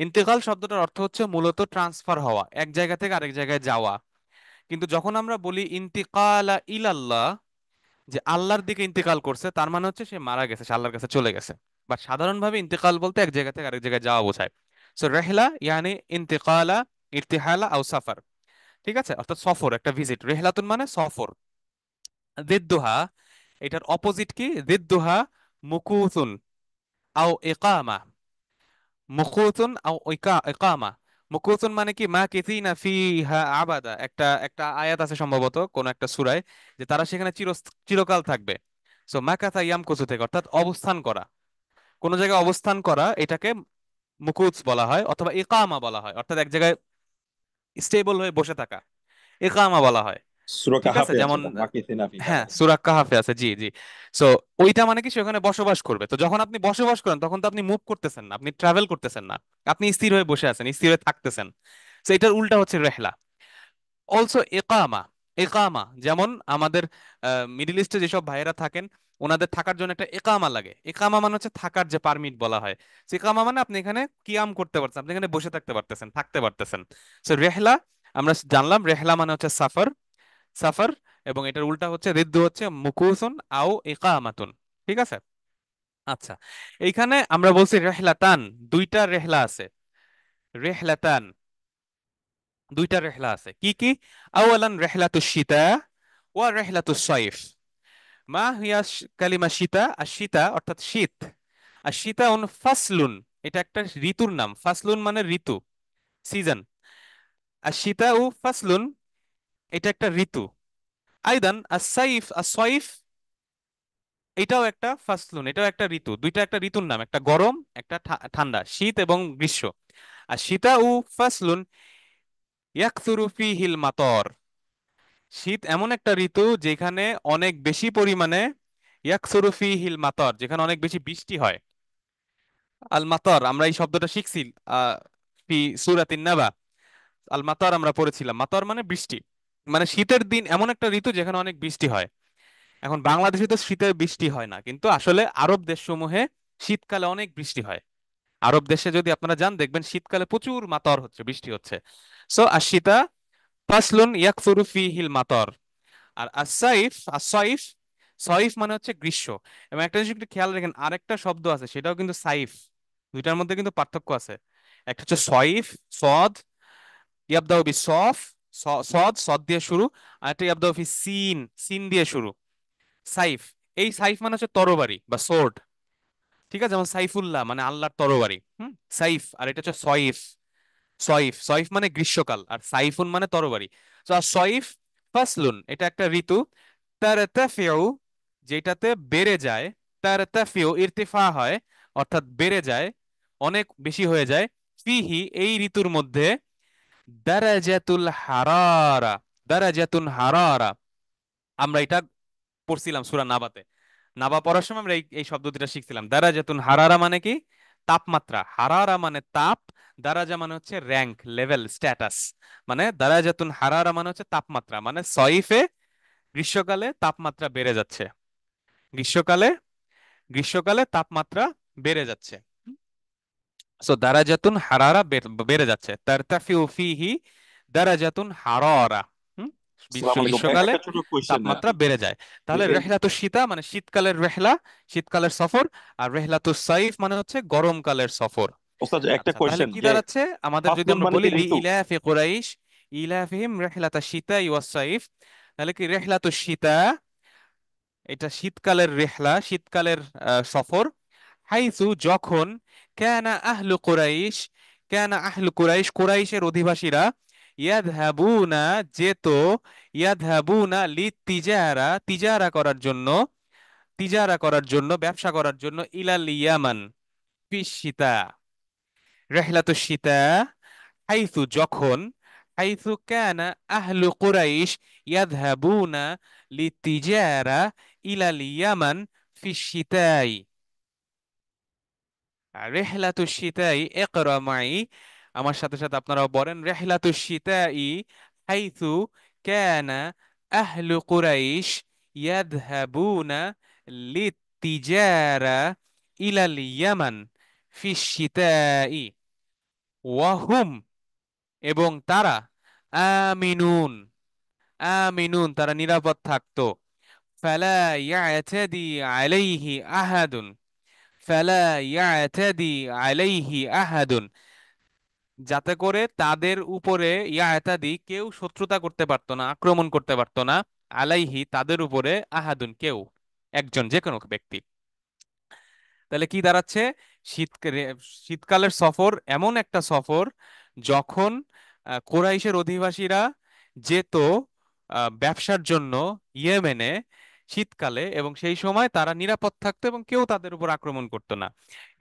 ইন্তেকাল শব্দটার অর্থ হচ্ছে মূলত ট্রান্সফার হওয়া, এক জায়গা থেকে আরেক জায়গায় যাওয়া। কিন্তু যখন আমরা বলি ইন্তিকালা ইলাল্লাহ, যে আল্লাহর দিকে ইন্তেকাল করছে, তার মানে হচ্ছে সে মারা গেছে, সে আল্লাহর কাছে চলে গেছে। বাট সাধারণভাবে ইন্তেকাল বলতে এক জায়গা থেকে আরেক জায়গায় যাওয়া বোঝায়। সো রেহলা ইয়ানি ইন্তেকালা, ইরতিহালা আও সাফার। ঠিক আছে, অর্থাৎ সফর, একটা ভিজিট। রেহলাতুন মানে সফর। দিদ্দুহা, এটার অপোজিট কি? দিদ্দুহা মুকুথুন আও ইকামা। মুকুতুন আও ইকামা। মুকুতুন মানে কি মা কিসিনা ফিহা আবাদা, একটা একটা আয়াত আছে সম্ভবত কোন একটা সূরায়, যে তারা সেখানে চিরকাল থাকবে। সো মাকাথা ইয়ামকুসু থেকে অর্থাৎ অবস্থান করা, কোন জায়গায় অবস্থান করা, এটাকে মুকুত বলা হয়, অথবা ইকামা বলা হয়, অর্থাৎ এক জায়গায় স্টেবল হয়ে বসে থাকা, ইকামা বলা হয়। সূরা ঠিক আছে, কাহাফে আছে যেমন এটা, মাকিসিনা ফিহা। হ্যাঁ সূরা কাহাফে আছে, জি জি। সো ওইটা মানে কি সে ওখানে বসবাস করবে। তো যখন আপনি বসবাস করেন তখন তো আপনি মুভ করতেছেন না, আপনি ট্রাভেল করতেছেন না, আপনি স্থির হয়ে বসে আছেন, স্থির হয়ে থাকতেছেন। তো এটার উল্টা হচ্ছে রেহলা। অলসো একামা, একামা যেমন আমাদের মিডল ইস্টে যেসব ভাইয়েরা থাকেন, ওনাদের থাকার জন্য একটা একামা লাগে। একামা মানে হচ্ছে থাকার যে পারমিট বলা হয়। তো একামা মানে আপনি এখানে কিয়াম করতে পারছেন, আপনি এখানে বসে থাকতে পারতেছেন, থাকতে পারতেছেন। সো রেহলা, আমরা জানলাম রেহলা মানে হচ্ছে সাফার, সাফার, এবং এটার উল্টা হচ্ছে রিদ্দু হচ্ছে মুকুসুন আও ইকামাতুন। ঠিক আছে। আচ্ছা, এইখানে আমরা বলছি রেহলাতান, দুইটা রেহলা আছে, রেহলাতান, দুইটা রেহলা আছে। কি কি? আওয়ালান রেহলাতু শীতা ওয়া রেহলাতু সাইফ। মা হিয়া কালিমা শীতা, আর শীতা অর্থাৎ শীত, আর শীতা ফাসলুন, এটা একটা ঋতুর নাম। ফাসলুন মানে ঋতু, সিজন। আর শীতা ও ফাসলুন, এটা একটা ঋতু। আইদান আর সাইফ, আর সয়ফ, এটাও একটা ফাসলুন, এটাও একটা ঋতু। দুইটা একটা ঋতুর নাম, একটা গরম একটা ঠান্ডা, শীত এবং গ্রীষ্ম। আর শীতা ও ফাসলুন ইয়াকসুরু ফিহিল মাতর। শীত এমন একটা ঋতু যেখানে অনেক বেশি পরিমাণে, ইয়াকসুরু ফিহিল মাতর, যেখানে অনেক বেশি বৃষ্টি হয়। আল মাতর, আমরা এই শব্দটা শিখছি আহ ফি সূরাতিন নাবা। আল মাতর আমরা পড়েছিলাম, মাতর মানে বৃষ্টি। মানে শীতের দিন এমন একটা ঋতু যেখানে অনেক বৃষ্টি হয়। এখন বাংলাদেশে তো শীতে বৃষ্টি হয় না, কিন্তু আসলে আরব দেশসমূহে শীতকালে অনেক বৃষ্টি হয়। আরব দেশে যদি আপনারা যান দেখবেন শীতকালে প্রচুর মাতর হচ্ছে, বৃষ্টি হচ্ছে। সো আশিতা ফাসলুন ইয়াকসুরু ফিহিল মাতর। আর আসাইফ, আসাইফ, সয়ফ মানে হচ্ছে গ্রীষ্ম। এবং একটা জিনিস একটু খেয়াল রাখেন, আরেকটা শব্দ আছে সেটাও কিন্তু সাইফ। দুইটার মধ্যে কিন্তু পার্থক্য আছে। একটা হচ্ছে সয়ফ, সদ, ইয়াবদাউ বি সফ, সদ, সদ দিয়ে শুরু। আর একটা ইয়াবদাউ বি সিন, সিন দিয়ে শুরু, সাইফ। এই সাইফ মানে হচ্ছে তরবারি বা সোর্ড। ঠিক আছে, যেমন সাইফুল্লাহ মানে আল্লাহর তরবারি, সাইফ। আর এটা হচ্ছে সয়ফ, সয়ফ, সয়ফ মানে গ্রীষ্মকাল, আর সাইফুন মানে তরবারি। তো আর সয়ফ ফাসলুন, এটা একটা ঋতু। তারতাফিউ, যেটাতে বেড়ে যায়, তারতাফিউ ইরতিফা হয়, অর্থাৎ বেড়ে যায়, অনেক বেশি হয়ে যায়। ফিহি, এই ঋতুর মধ্যে, দারাজাতুল হারারা, দারাজাতুন হারারা। আমরা এটা পড়ছিলাম সূরা নাবাতে। নাবা পড়ার সময় আমরা এই এই শব্দ দুটা শিখছিলাম। দারাজাতুন হারারা মানে কি? তাপমাত্রা। হারারা মানে তাপ, দারাজা মানে হচ্ছে র্যাঙ্ক, লেভেল, স্ট্যাটাস। মানে দারাজাতুন হারারা মানে হচ্ছে তাপমাত্রা, মানে সয়ফে, গ্রীষ্মকালে তাপমাত্রা বেড়ে যাচ্ছে, গ্রীষ্মকালে, গ্রীষ্মকালে তাপমাত্রা বেড়ে যাচ্ছে। সো দারাজাতুন হারারা বেড়ে যাচ্ছে, তারতাফিউ ফিহি দারাজাতুন হারারা। হুম, আসসালামু আলাইকুম, গ্রীষ্মকালে একটা ছোট কোয়েশ্চেন। তাপমাত্রা বেড়ে যায়। তাহলে রেহলাতু শীতা মানে শীতকালের রেহলা, শীতকালের সফর। আর রেহলাতু সাইফ মানে হচ্ছে গরমকালের সফর। ওস্তাদ একটা আচ্ছা, তাহলে কোয়েশ্চেন কি যে দাঁড়াচ্ছে আমাদের, যদি ফাসলুন আমরা মানে বলি কি লি ঋতু? ইলাফি কুরাইশ ইলাফিহিম রেহলাতা শীতা ওয়াস সাইফ, তাহলে কি রেহলাতু শীতা, এটা শীতকালের রেহলা, শীতকালের সফর। হাইসু, যখন, কানা আহলু কুরাইশ, কানা আহলু কুরাইশ, কুরাইশের অধিবাসীরা, ইয়াদহাবুনা, যেত, ইয়াদহাবুনা লিতিজারা, তিজারা করার জন্য, তিজারা করার জন্য, ব্যবসা করার জন্য, ইলাল ইয়ামান ফি শীতা, রেহলাতু শীতা। হাইসু, যখন, হাইসু কানা আহলু কুরাইশ ইয়াদহাবুনা লিতিজারা ইলাল ইয়ামান ফি শীতাই। রেহলাতু শীতাই, ইকরা মাই, আমার সাথে সাথে আপনারাও বলেন, রেহলাতু শীতাই হাইথু কানা আহলু কুরাইশ ইয়াদহাবুনা লিতিজারা ইলাল ইয়ামান ফি শীতাই ওয়াহুম, এবং তারা, আমিনুন, আমিনুন তারা নিরাপদ থাকতো। ফালা ইয়াতাদি আলাইহি আহাদুন, ফালা ইয়াতাদি আলাইহি আহাদুন, যাতে করে তাদের উপরে, ইয়াতাদি কেউ শত্রুতা করতে পারতো না, আক্রমণ করতে পারতো না, আলাইহি তাদের উপরে, আহাদুন কেউ, একজন যে কোনো ব্যক্তি। তাহলে কি দাঁড়াচ্ছে? শীতকালে, শীতকালের সফর এমন একটা সফর যখন কুরাইশের অধিবাসীরা যেত ব্যবসার জন্য ইয়েমেনে শীতকালে, এবং সেই সময় তারা নিরাপদ থাকতো এবং কেউ তাদের উপর আক্রমণ করতো না।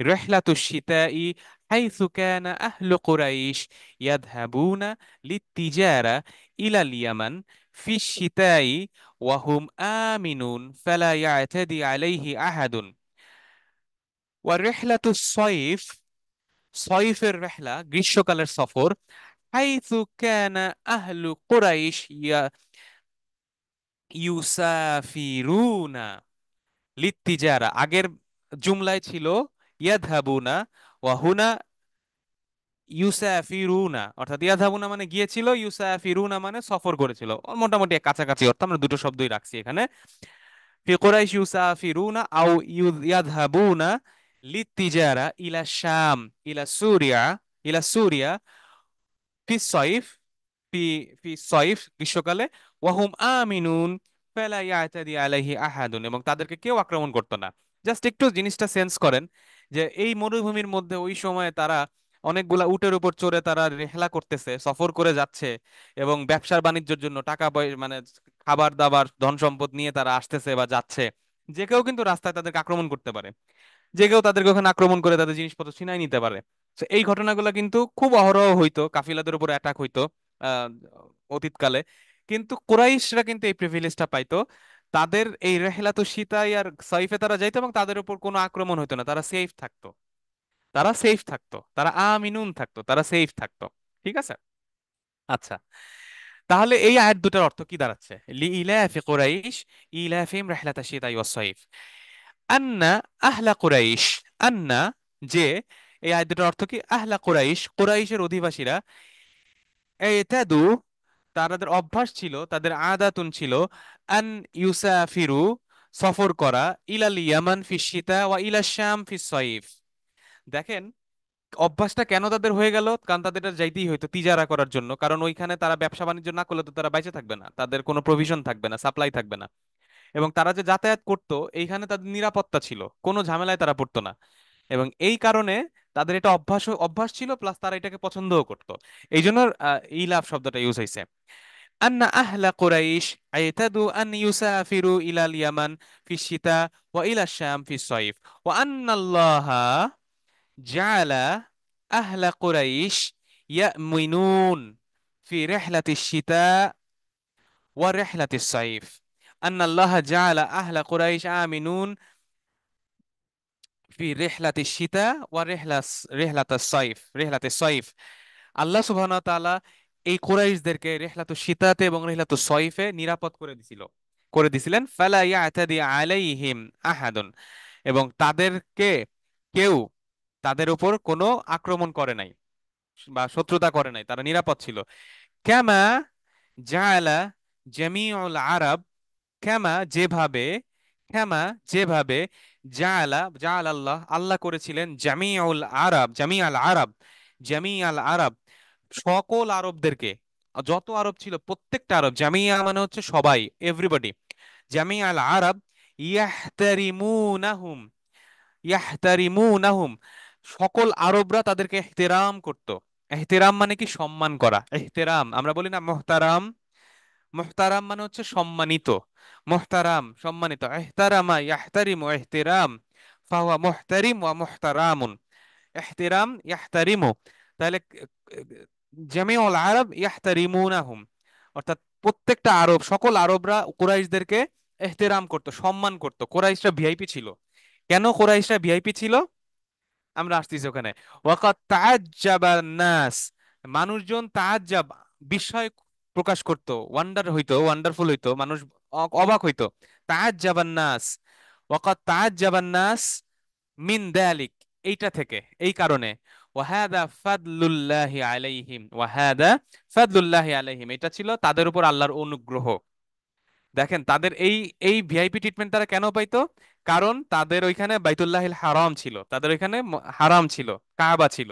রিহলাতুশ শিতাই হাইসু কানা আহলু কুরাইশ ইয়াযহাবুনা লিত্তিজারা ইলাল ইয়ামান ফি শিতাই ওয়া হুম আমিনুন ফালা ইয়াতাদি আলাইহি আহাদুন। ওয়া রিহলাতুস সাইফ, সয়ফের রেহলা গ্রীষ্মকালের সফর, হাইথু কানা আহলু কুরাইশ ইউসাফিরুনা লিত্তিজারা, আগের জুমলায় ছিল ইয়াদহাবুনা, ওয়া হুনা ইউসাফিরুনা, অর্থাৎ ইয়াদহাবুনা মানে গিয়েছিল, ইউসাফিরুনা মানে সফর করেছিল। মোটামুটি এক কাছাকাছি অর্থ, আমরা দুটো শব্দই রাখছি এখানে। ফি কুরাইশ ইউসাফিরুনা আও ইয়াদহাবুনা লিত্তিজারা ইলা শাম, ইলা সুরিয়া, ইলা সুরিয়া ফি সয়ফ, ফি ফি সয়ফ গ্রীষ্মকালে, ওয়াহুম আমিনুন ফালা ইয়াতাদি আলাইহি আহাদুন, এবং তাদেরকে কেউ আক্রমণ করতো না। জাস্ট একটু জিনিসটা সেন্স করেন যে এই মরুভূমির মধ্যে ওই সময়ে তারা অনেকগুলা উটের উপর চড়ে তারা রেহলা করতেছে, সফর করে যাচ্ছে, এবং ব্যবসার বাণিজ্যের জন্য টাকা পয়সা মানে খাবার দাবার ধন সম্পদ নিয়ে তারা আসতেছে বা যাচ্ছে। যে কেউ কিন্তু রাস্তায় তাদেরকে আক্রমণ করতে পারে, যে কেউ তাদেরকে ওখানে আক্রমণ করে তাদের জিনিসপত্র ছিনাই নিতে পারে। তো এই ঘটনাগুলো কিন্তু খুব অহরহ হইতো, কাফিলাদের উপর অ্যাটাক হইতো আহ অতীতকালে। কিন্তু কুরাইশরা কিন্তু এই প্রিভিলেজটা পাইতো, তাদের এই রেহলাতু সীতাই আর সাইফে তারা যাইতো এবং তাদের উপর কোনো আক্রমণ হইতো না, তারা সেফ থাকতো, তারা সেফ থাকতো, তারা আমিনুন থাকতো, তারা সেফ থাকতো। ঠিক আছে? আচ্ছা, তাহলে এই আয়াত দুটার অর্থ কি দাঁড়াচ্ছে? লি ইলাফি কুরাইশ ইলাফিহিম রিহলাতাশ শিতাই ওয়াস সাইফ। আন্না আহলা কুরাইশ, আন্না যে, এই আয়াত দুটার অর্থ কি? আহলা কুরাইশ, কুরাইশের অধিবাসীরা, এতাদু তাদের অভ্যাস ছিল, তাদের আদাতুন ছিল, আন ইউসাফিরু সফর করা, ইলাল ইয়ামান ফি শীতা ওয়া ইলা শাম ফি সয়ফ। দেখেন অভ্যাসটা কেন তাদের হয়ে গেল, কারণ তাদের এটা যাইতেই হইতো তিজারা করার জন্য, কারণ ওইখানে তারা ব্যবসা বাণিজ্য না করলে তো তারা বেঁচে থাকবে না, তাদের কোনো প্রভিশন থাকবে না, সাপ্লাই থাকবে না। এবং তারা যে যাতায়াত করতো এইখানে তাদের নিরাপত্তা ছিল, কোনো ঝামেলায় তারা পড়তো না। এবং এই কারণে তাদের এটা অভ্যাস অভ্যাস ছিল, প্লাস তারা এটাকে পছন্দও করতো। এই জন্য ইলাফ শব্দটা ইউজ হয়েছে। আন্না আহলা কুরাইশ আইতাদু আন ইউসাফিরু ইলাল ইয়ামান ফি শিতা ওয়া ইলা শাম ফি সয়ফ, ওয়া আন্নাল্লাহা জাআলা আহলা কুরাইশ ইয়ামিনুন ফি রিহলাতিশ শিতা ওয়া রিহলাতিস সয়ফ। আন্নাল্লাহা জাআলা আহলা কুরাইশ আমিনুন ফি রিহলাতিশ শিতা ওয়া রিহলাতাস সয়ফ, রিহলাতিস সয়ফ। আল্লাহ সুবহানাহু ওয়া তাআলা এই কুরাইশদেরকে রিহলাতুশ শীতাতে এবং রিহলাতুস সয়ফে নিরাপদ করে দিছিলেন। ফালা ইয়াতাদি আলাইহিম আহাদুন, এবং তাদেরকে কেউ তাদের উপর কোনো আক্রমণ করে নাই বা শত্রুতা করে নাই, তারা নিরাপদ ছিল। কামা জাআলা জামিউল আরব, কামা যেভাবে, কামা যেভাবে, জাআল আল্লাহ আল্লাহ করেছিলেন, জামিউল আরব, জামিআল আরব, জামিআল আরব সকল আরবদেরকে, যত আরব ছিল প্রত্যেকটা আরব, জামিয়া মানে হচ্ছে সবাই, এভরিবডি, জামিআল আরব ইয়াহতারিমুনাহুম, ইয়াহতারিমুনাহুম সকল আরবরা তাদেরকে ইহতিরাম করত। ইহতিরাম মানে কি? সম্মান করা। ইহতিরাম আমরা বলি না মুহতারাম, মুহতারাম মানে হচ্ছে সম্মানিত, মুহতারাম সম্মানিত, ইহতারামা ইয়াহতারিমু ইহতিরাম, ফাহুয়া মুহতারিম ওয়া মুহতারামুন, ইহতিরাম ইয়াহতারিমু। তাহলে জামিউল আরব ইয়াহতারিমুনাহুম, অর্থাৎ প্রত্যেকটা আরব, সকল আরবরা কুরাইশদেরকে ইহতিরাম করত, সম্মান করত। কুরাইশরা ভিআইপি ছিল। কেন কুরাইশরা ভিআইপি ছিল? আমরা আসতেছি ওখানে। ওয়াকাদ তাআজ্জাবা নাস, মানুষজন তাআজ্জাব বিস্ময় প্রকাশ করত, ওয়ান্ডার হইতো, ওয়ান্ডারফুল হইতো, মানুষ অবাক হইতো। তাআজ্জাবান নাস, ওয়াকাদ তাআজ্জাবান নাস মিন দালিক, এইটা থেকে, এই কারণে। ওয়াহাদা ফাদলুল্লাহি আলাইহিম, ওয়াহাদা ফাদলুল্লাহি আলাইহিম, এটা ছিল তাদের উপর আল্লাহর অনুগ্রহ। দেখেন তাদের এই এই ভিআইপি ট্রিটমেন্ট তারা কেন পাইতো? কারণ তাদের ওইখানে বাইতুল্লাহিল হারাম ছিল, তাদের ওইখানে হারাম ছিল, কাবা ছিল,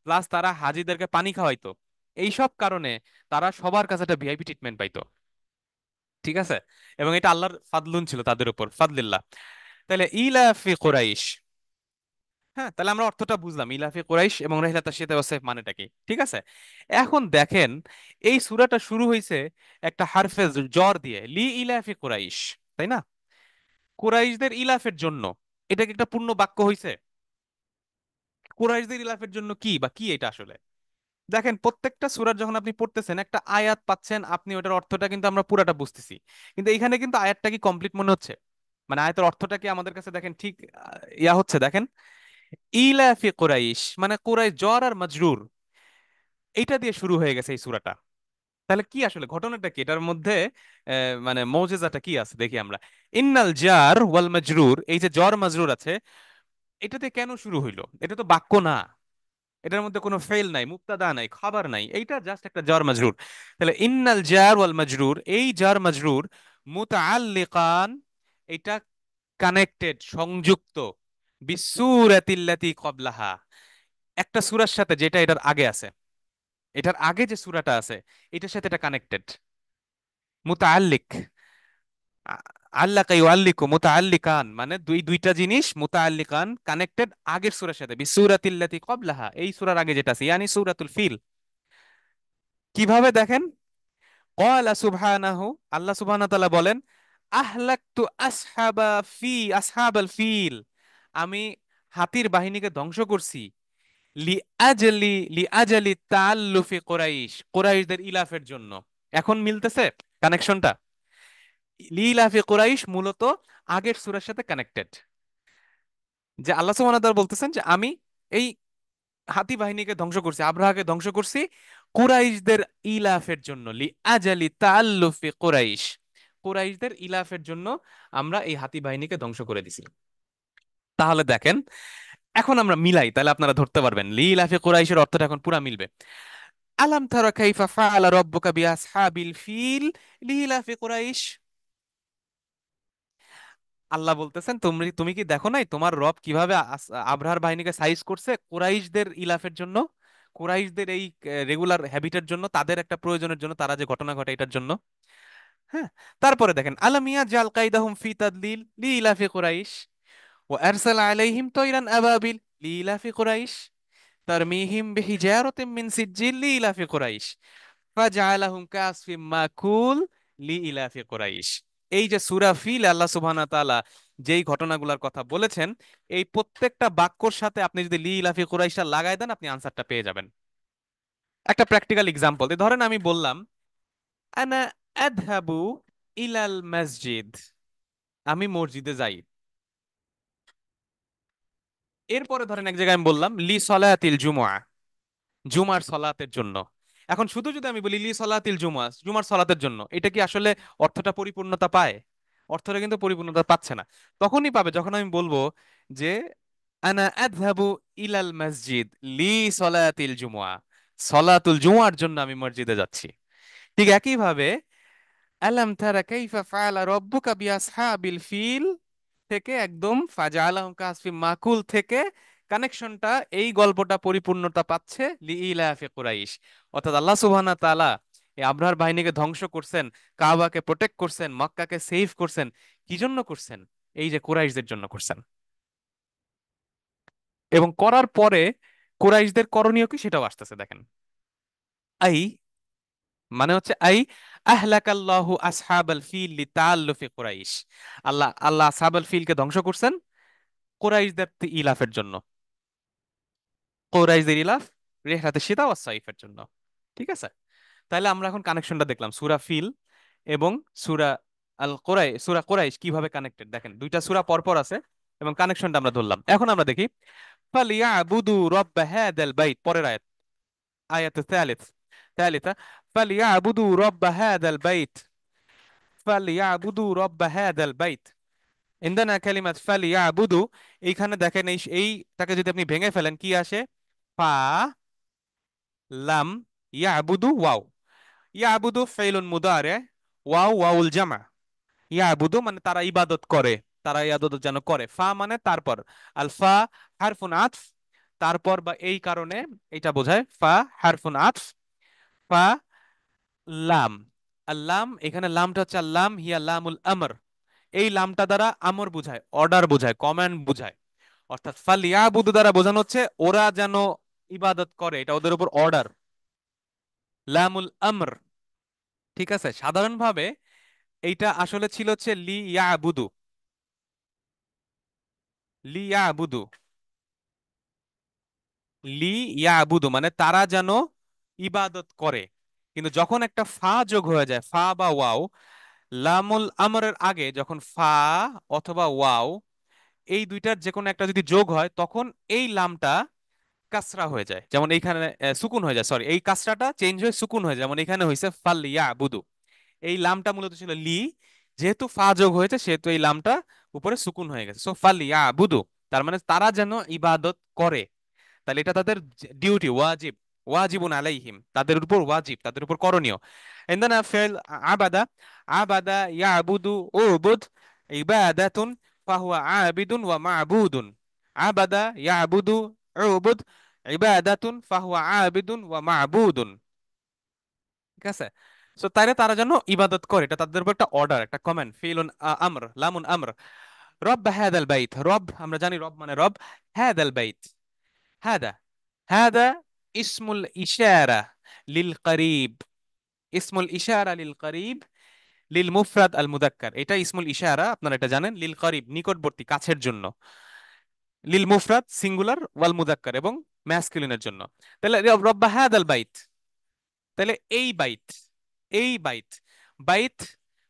প্লাস তারা হাজিদেরকে পানি খাওয়াইতো। এই সব কারণে তারা সবার কাছে একটা ভিআইপি ট্রিটমেন্ট পাইতো। ঠিক আছে? এবং এটা আল্লাহর ফাদলুন ছিল তাদের উপর, ফাদলিল্লাহ। তাহলে ইলাফি কুরাইশ, হ্যাঁ, তাহলে আমরা অর্থটা বুঝলাম, ইলাফে কুরাইশ এবং রাহিলাতা শিতা ওয়াস সাইফ মানেটা কি, ঠিক আছে। এখন দেখেন, এই সূরাটা শুরু হয়েছে একটা হারফে জর দিয়ে, লি ইলাফি কুরাইশ, তাই না? কুরাইশদের ইলাফের জন্য। এটা কি একটা পূর্ণ বাক্য হইছে? কুরাইশদের ইলাফের জন্য কি বা কি এটা আসলে? দেখেন, প্রত্যেকটা সূরা যখন আপনি পড়তেছেন একটা আয়াত পাচ্ছেন, আপনি ওটার অর্থটা কিন্তু আমরা পুরাটা বুঝতেছি, কিন্তু এখানে কিন্তু আয়াতটা কি কমপ্লিট মনে হচ্ছে? মানে আয়াতের অর্থটা কি আমাদের কাছে দেখেন ঠিক ইয়া হচ্ছে? দেখেন, ইলাফি কুরাইশ মানে কুরাইশ জ্বর আর মাজরুর, এইটা দিয়ে শুরু হয়ে গেছে এই সূরাটা। তাহলে কি আসলে ঘটনাটা কি এটার মধ্যে? মানে মৌজেজাটা কি আছে দেখি আমরা। ইন্নাল জার ওয়াল মাজরুর, এই যে জ্বর মাজরুর আছে, এটাতে কেন শুরু হইলো? এটা তো বাক্য না, এটার মধ্যে কোনো ফেল নাই, মুক্তাদা নাই, খাবার নাই, এইটা জাস্ট একটা জার মাজরুর। তাহলে ইন্নাল জার ওয়াল মাজরুর, এই জার মাজরুর মুতাআল্লিকান, এটা কানেক্টেড, সংযুক্ত, বিসূরাতিল্লাতি ক্বাবলাহা, একটা সূরার সাথে যেটা এটার আগে আছে। এটার আগে যে সূরাটা আছে এটার সাথে এটা কানেক্টেড। মুতাআল্লিক, আ- আল্লাকা ইউআল্লিকু, মুতাআল্লিকান মানে দুইটা জিনিস মুতাআল্লিকান, কানেক্টেড আগের সূরার সাথে, বিসূরাতিল্লাতি ক্বাবলাহা, এই সূরার আগে যেটা আছে, ইয়ানি সূরাতুল ফিল। কিভাবে দেখেন, ক্বালা সুবহানাহু, আল্লাহ সুবহানাহু ওয়া তাআলা বলেন, আহলাকতু আসহাবাল ফিল, আমি হাতির বাহিনীকে ধ্বংস করছি, লি আজলি তাআল্লুফি কুরাইশ, কুরাইশদের ইলাফের জন্য। এখন মিলতেছে কানেকশনটা? লি ইলাফি কুরাইশ মূলত আগের সূরার সাথে কানেক্টেড, যে আল্লাহ সুবহানাহু ওয়া তাআলা বলতেছেন যে আমি এই হাতি বাহিনীকে ধ্বংস করছি, আব্রাহাকে ধ্বংস করছি কুরাইশদের ইলাফের জন্য, লি আজালি তাআল্লুফি কুরাইশ, কুরাইশদের ইলাফের জন্য আমরা এই হাতি বাহিনীকে ধ্বংস করে দিছি। তাহলে দেখেন, এখন আমরা মিলাই, তাহলে আপনারা ধরতে পারবেন লি ইলাফি কুরাইশের অর্থটা এখন পুরা মিলবে। আলাম তারা কাইফা ফাআলা রাব্বুকা বিআসহাবিল ফিল লিইলাফি কুরাইশ, আল্লাহ বলতেছেন তুমি তুমি কি দেখো নাই তোমার রব কিভাবে আবরাহার বাহিনীকে সাইজ করছে কুরাইশদের ইলাফের জন্য, কুরাইশদের এই রেগুলার হ্যাবিটের জন্য, তাদের একটা প্রয়োজনের জন্য, তারা যে ঘটনা ঘটে এটার জন্য। হ্যাঁ, তারপরে দেখেন, আলামিয়া জাল কাইদাহুম ফি তাদলিল লিইলাফি কুরাইশ ওয়া আরসালা আলাইহিম তায়রান আবাবিল লিইলাফি কুরাইশ তারমিহিম বিহিজারাতিন মিন সিজ্জিল লিইলাফি কুরাইশ ফাজআলাহুম কাসফিম মাকুল লিইলাফি কুরাইশ। এই যে সূরা ফিল আল্লাহ সুবহানাহু ওয়া তাআলা যেই ঘটনাগুলোর কথা বলেছেন, এই প্রত্যেকটা বাক্যর সাথে আপনি যদি লিইলাফি কুরাইশটা লাগাই দেন, আপনি আনসারটা পেয়ে যাবেন। একটা প্র্যাকটিক্যাল এক্সাম্পল ধরেন, আমি বললাম আনা আযহাবু ইলাল মসজিদ, আমি মসজিদে যাই। এরপরে ধরেন এক জায়গায় আমি বললাম লি সলাতিল জুমআ, জুমার সলাতের জন্য। এখন শুধু যদি আমি বলি লি সলাতিল জুমআ, জুমার সলাতের জন্য, এটা কি আসলে অর্থটা পরিপূর্ণতা পায়? অর্থটা কিন্তু পরিপূর্ণতা পাচ্ছে না। তখনই পাবে যখন আমি বলবো যে আনা আযহাবু ইলাল মসজিদ লি সলাতিল জুমআ, সলাতুল জুমার জন্য আমি মসজিদে যাচ্ছি। ঠিক একইভাবে আলাম তারা কাইফা ফাআলা রাব্বুকা বিআসহাবিল ফিল থেকে একদম ফাজআলাহুম কাসফিম মাকুল থেকে কানেকশনটা, এই গল্পটা পরিপূর্ণতা পাচ্ছে লিইলাফি কুরাইশ। অর্থাৎ আল্লাহ সুবহানাহু ওয়া তাআলা এই আবরাহার বাহিনীকে ধ্বংস করছেন, কাবাকে প্রোটেক্ট করছেন, মক্কাকে সেভ করছেন, কি জন্য করছেন? এই যে কুরাইশদের জন্য করছেন। এবং করার পরে কুরাইশদের করণীয় কি সেটাও আসতেছে দেখেন। আই মানে হচ্ছে আই আহলাকাল্লাহু আসহাবাল ফিল লিতাআল্লুফি কুরাইশ, আল্লাহ আল্লাহ আসহাবাল ফিলকে ধ্বংস করছেন কুরাইশদের ইলাফের জন্য, কুরাইশদের ইলাফ রিহলাতে সিতা ওয়াস সাইফের জন্য। ঠিক আছে, তাহলে আমরা এখন কানেকশনটা দেখলাম সূরা ফিল এবং সূরা সূরা কুরাইশ কিভাবে কানেক্টেড। দেখেন দুইটা সূরা পরপর আছে এবং কানেকশনটা আমরা ধরলাম। এখন আমরা দেখি ফালিয়াবুদু রাব্ব হাদাল বাইত, পরের আয়াত, আয়াত ثالثة فليعبدوا رب هذا البيت فليعبدوا رب هذا البيت عندنا كلمة فليعبدوا, এইখানে দেখেন এইটাকে যদি আপনি ভেঙে ফেলেন কি আসে? ফা লাম ইয়াবুদু ওয়াও, ইয়াবুদু ফাইলুন মুদারে, ওয়াও ওয়াউল জামা, ইয়াবুদু মানে তারা ইবাদত করে, তারা ইবাদত যেন করে, ফা মানে তারপর, আল ফা হারফুন আতফ, তারপর বা এই কারণে এটা বোঝায়, ফা হারফুন আতফ, ফা লাম, আল্লাম, এখানে লামটা হচ্ছে আল্লাম হিয়া লামুল আমর, এই লামটা দ্বারা আমর বুঝায়, অর্ডার বুঝায়, কমান্ড বুঝায়। অর্থাৎ ফালিয়াবুদু দ্বারা বোঝানো হচ্ছে ওরা যেন ইবাদত করে, এটা ওদের উপর অর্ডার, লামুল আমর। ঠিক আছে, সাধারণভাবে এইটা আসলে ছিল হচ্ছে লি ইয়াবুদু, লি ইয়াবুদু, লি ইয়াবুদু মানে তারা যেন ইবাদত করে। কিন্তু যখন একটা ফা যোগ হয়ে যায়, ফা বা ওয়াও, লামুল আমরের আগে যখন ফা অথবা ওয়াও এই দুইটার যে কোনো একটা যদি যোগ হয়, তখন এই লামটা কাসরা হয়ে যায়। যেমন এইখানে সুকুন হয়ে যায়, সরি, এই কাসরাটা চেঞ্জ হয়ে সুকুন হয়ে যায়, যেমন এখানে হয়েছে ফালিয়া বুদু। এই লামটা মূলত ছিল লি, যেহেতু ফা যোগ হয়েছে সেহেতু এই লামটা উপরে সুকুন হয়ে গেছে, সো ফালিয়া বুদু, তার মানে তারা যেন ইবাদত করে। তাহলে এটা তাদের ডিউটি, ওয়াজিব, ওয়াজিবুন আলাইহিম, তাদের উপর ওয়াজিব, তাদের উপর করণীয়। عندنا فعل عبد، عبد يعبد اعبد عبادة، فهو عابد ومعبود. عبد يعبد اعبد عبادة، فهو عابد ومعبود। ঠিক আছে, সো তাইলে তারা যেন ইবাদত করে, এটা তাদের উপর একটা অর্ডার, একটা কমান্ড, ফিলুন আমর, লামুন আমর। রব হাদাল বাইত, রব আমরা জানি রব মানে রব। হাদাল বাইত، هذا، هذا اسم الإشارة للقريب، اسم الإشارة للقريب للمفرد المذكر। এটা ইসমুল ইশারা, আপনারা এটা জানেন, লিল করিব নিকটবর্তী, কাছের জন্য, লিল মুফরাদ সিঙ্গুলার, ওয়াল মুযাক্কার এবং ম্যাসকুলিনের জন্য। তাহলে রব্বা হাদাল বাইত, তাহলে এই বাইত, এই বাইত, বাইত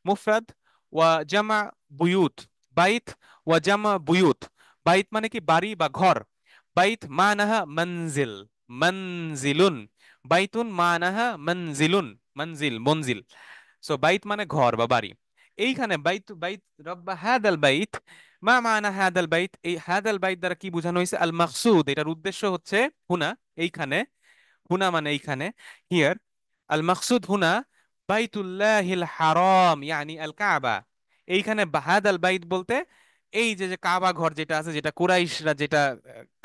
মুফরাদ ওয়া জামা বুয়ুত, বাইত ওয়া জামা বুয়ুত। বাইত মানে কি বাড়ি বা ঘর, বাইত মানাহা মনজিল, মনজিলুন, বাইতুন মানাহা মনজিলুন, মনজিল মনজিল। সো বাইত মানে ঘর বা বাড়ি। এইখানে বাইত, বাইত রব্বা হাদাল বাইত, মা মানা হাদাল বাইত, এই হাদাল বাইত দ্বারা কি বোঝানো হয়েছে? আল মাকসুদ, এটার উদ্দেশ্য হচ্ছে হুনা, এইখানে, হুনা মানে এইখানে, হিয়ার, আল মাকসুদ হুনা বাইতুল্লাহিল হারাম ইয়ানি আল কাবা। এইখানে হাদাল বাইত বলতে এই যে যে কাবা ঘর যেটা আছে, যেটা কুরাইশরা যেটা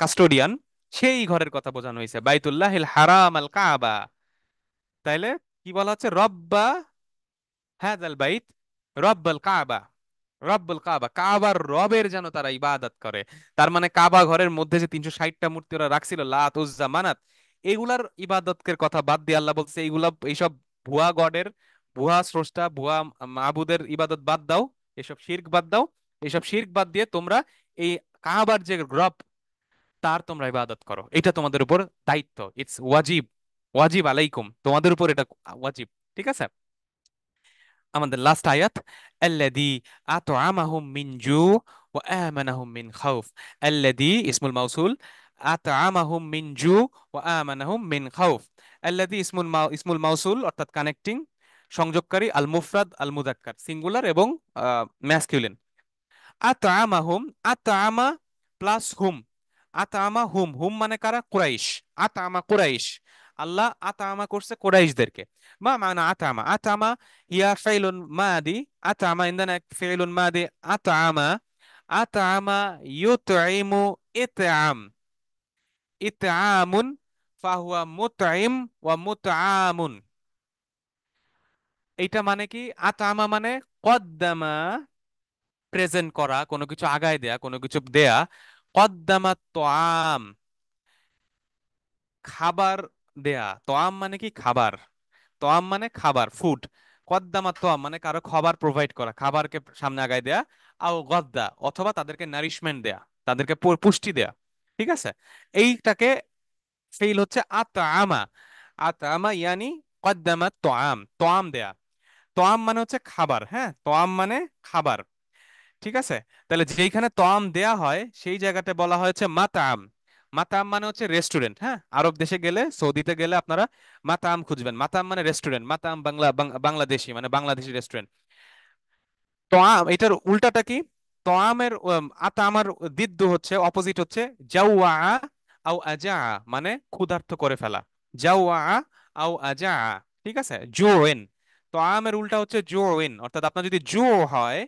কাস্টোডিয়ান, সেই ঘরের কথা বোঝানো হয়েছে, বাইতুল্লাহিল হারাম আল কাবা। তাইলে কি বলা হচ্ছে? রব্বা হাদাল বাইত রব্বাল কাবা, রব্বুল কাবা, কাবার রবের যেন তারা ইবাদত করে। তার মানে কাবা ঘরের মধ্যে যে 360টা মূর্তি ওরা রাখছিল, লাত উজ্জা মানাত, এগুলার ইবাদতের কথা বাদ দিয়ে আল্লাহ বলছে এইগুলা, এইসব ভুয়া গডের, ভুয়া স্রষ্টা, ভুয়া মাবুদের ইবাদত বাদ দাও, এসব শিরক বাদ দাও, এসব শিরক বাদ দিয়ে তোমরা এই কাবার যে রব, তার তোমরা ইবাদত করো, এটা তোমাদের উপর দায়িত্ব, ইটস ওয়াজিব, ওয়াজিব আলাইকুম, তোমাদের উপর এটা ওয়াজিব। ঠিক আছে, আমাদের লাস্ট আয়াত, আল্লাযী আত'আমাহুম মিন জু ওয়া আমানাহুম মিন খাউফ। আল্লাযী ইসমুল মাউসুল, আত'আমাহুম মিন জু ওয়া আমানাহুম মিন খাউফ। আল্লাযী ইসমুল মাউসুল অর্থাৎ কানেক্টিং, সংযোগকারী, আল মুফরাদ আল মুযাক্কার সিঙ্গুলার এবং ম্যাসকিউলিন। আত'আমাহুম, আত'আমা প্লাস হুম, আত'আমা হুম, হুম মানে কারা? কুরাইশ, আত'আমা কুরাইশ, আল্লাহ আত'আমা করছে কুরাইশদেরকে। মা মানা আত'আমা? আত'আমা ইয়া ফাইলুন মাদি, আত'আমা ইনদানা ফাইলুন মাদি, আত'আমা, আত'আমা ইউত'iমু ইত'আম, ইত'আমুন, ফাহুয়া মুত'ইম ওয়া মুত'আমুন। এইটা মানে কি? আত'আমা মানে কদ্দামা, প্রেজেন্ট করা, কোনো কিছু আগায় দেয়া, কোনো কিছু দেয়া। কদ্দামাত তোয়াম, খাবার দেয়া। তোয়াম মানে কি? খাবার। তোয়াম মানে খাবার, ফুড। কদ্দামাত তোয়াম মানে কারো খাবার প্রোভাইড করা, খাবারকে সামনে আগায় দেয়া। আও গদ্দা, অথবা তাদেরকে নারিশমেন্ট দেয়া, তাদেরকে পুষ্টি দেয়া। ঠিক আছে, এইটাকে ফেইল হচ্ছে আতআমা। আতআমা ইয়ানি কদ্দামাত তোয়াম, তোয়াম দেয়া। তোয়াম মানে হচ্ছে খাবার, হ্যাঁ, তোয়াম মানে খাবার। ঠিক আছে, তাহলে যেইখানে তআম দেয়া হয় সেই জায়গাতে বলা হয়েছে মাতাম। মাতাম মানে হচ্ছে রেস্টুরেন্ট। হ্যাঁ, আরব দেশে গেলে, সৌদিতে গেলে আপনারা মাতাম খুঁজবেন, মাতাম মানে রেস্টুরেন্ট, মাতাম বাংলাদেশি মানে বাংলাদেশি রেস্টুরেন্ট। তআম এটার উল্টাটা কি? তআমের আতামার দিদ্দু হচ্ছে, অপোজিট হচ্ছে জাওয়া আও আজা, মানে ক্ষুধার্ত করে ফেলা, জাওয়া আও আজা। ঠিক আছে, জুইন, তআমের উল্টা হচ্ছে জুইন, অর্থাৎ আপনার যদি জু হয়,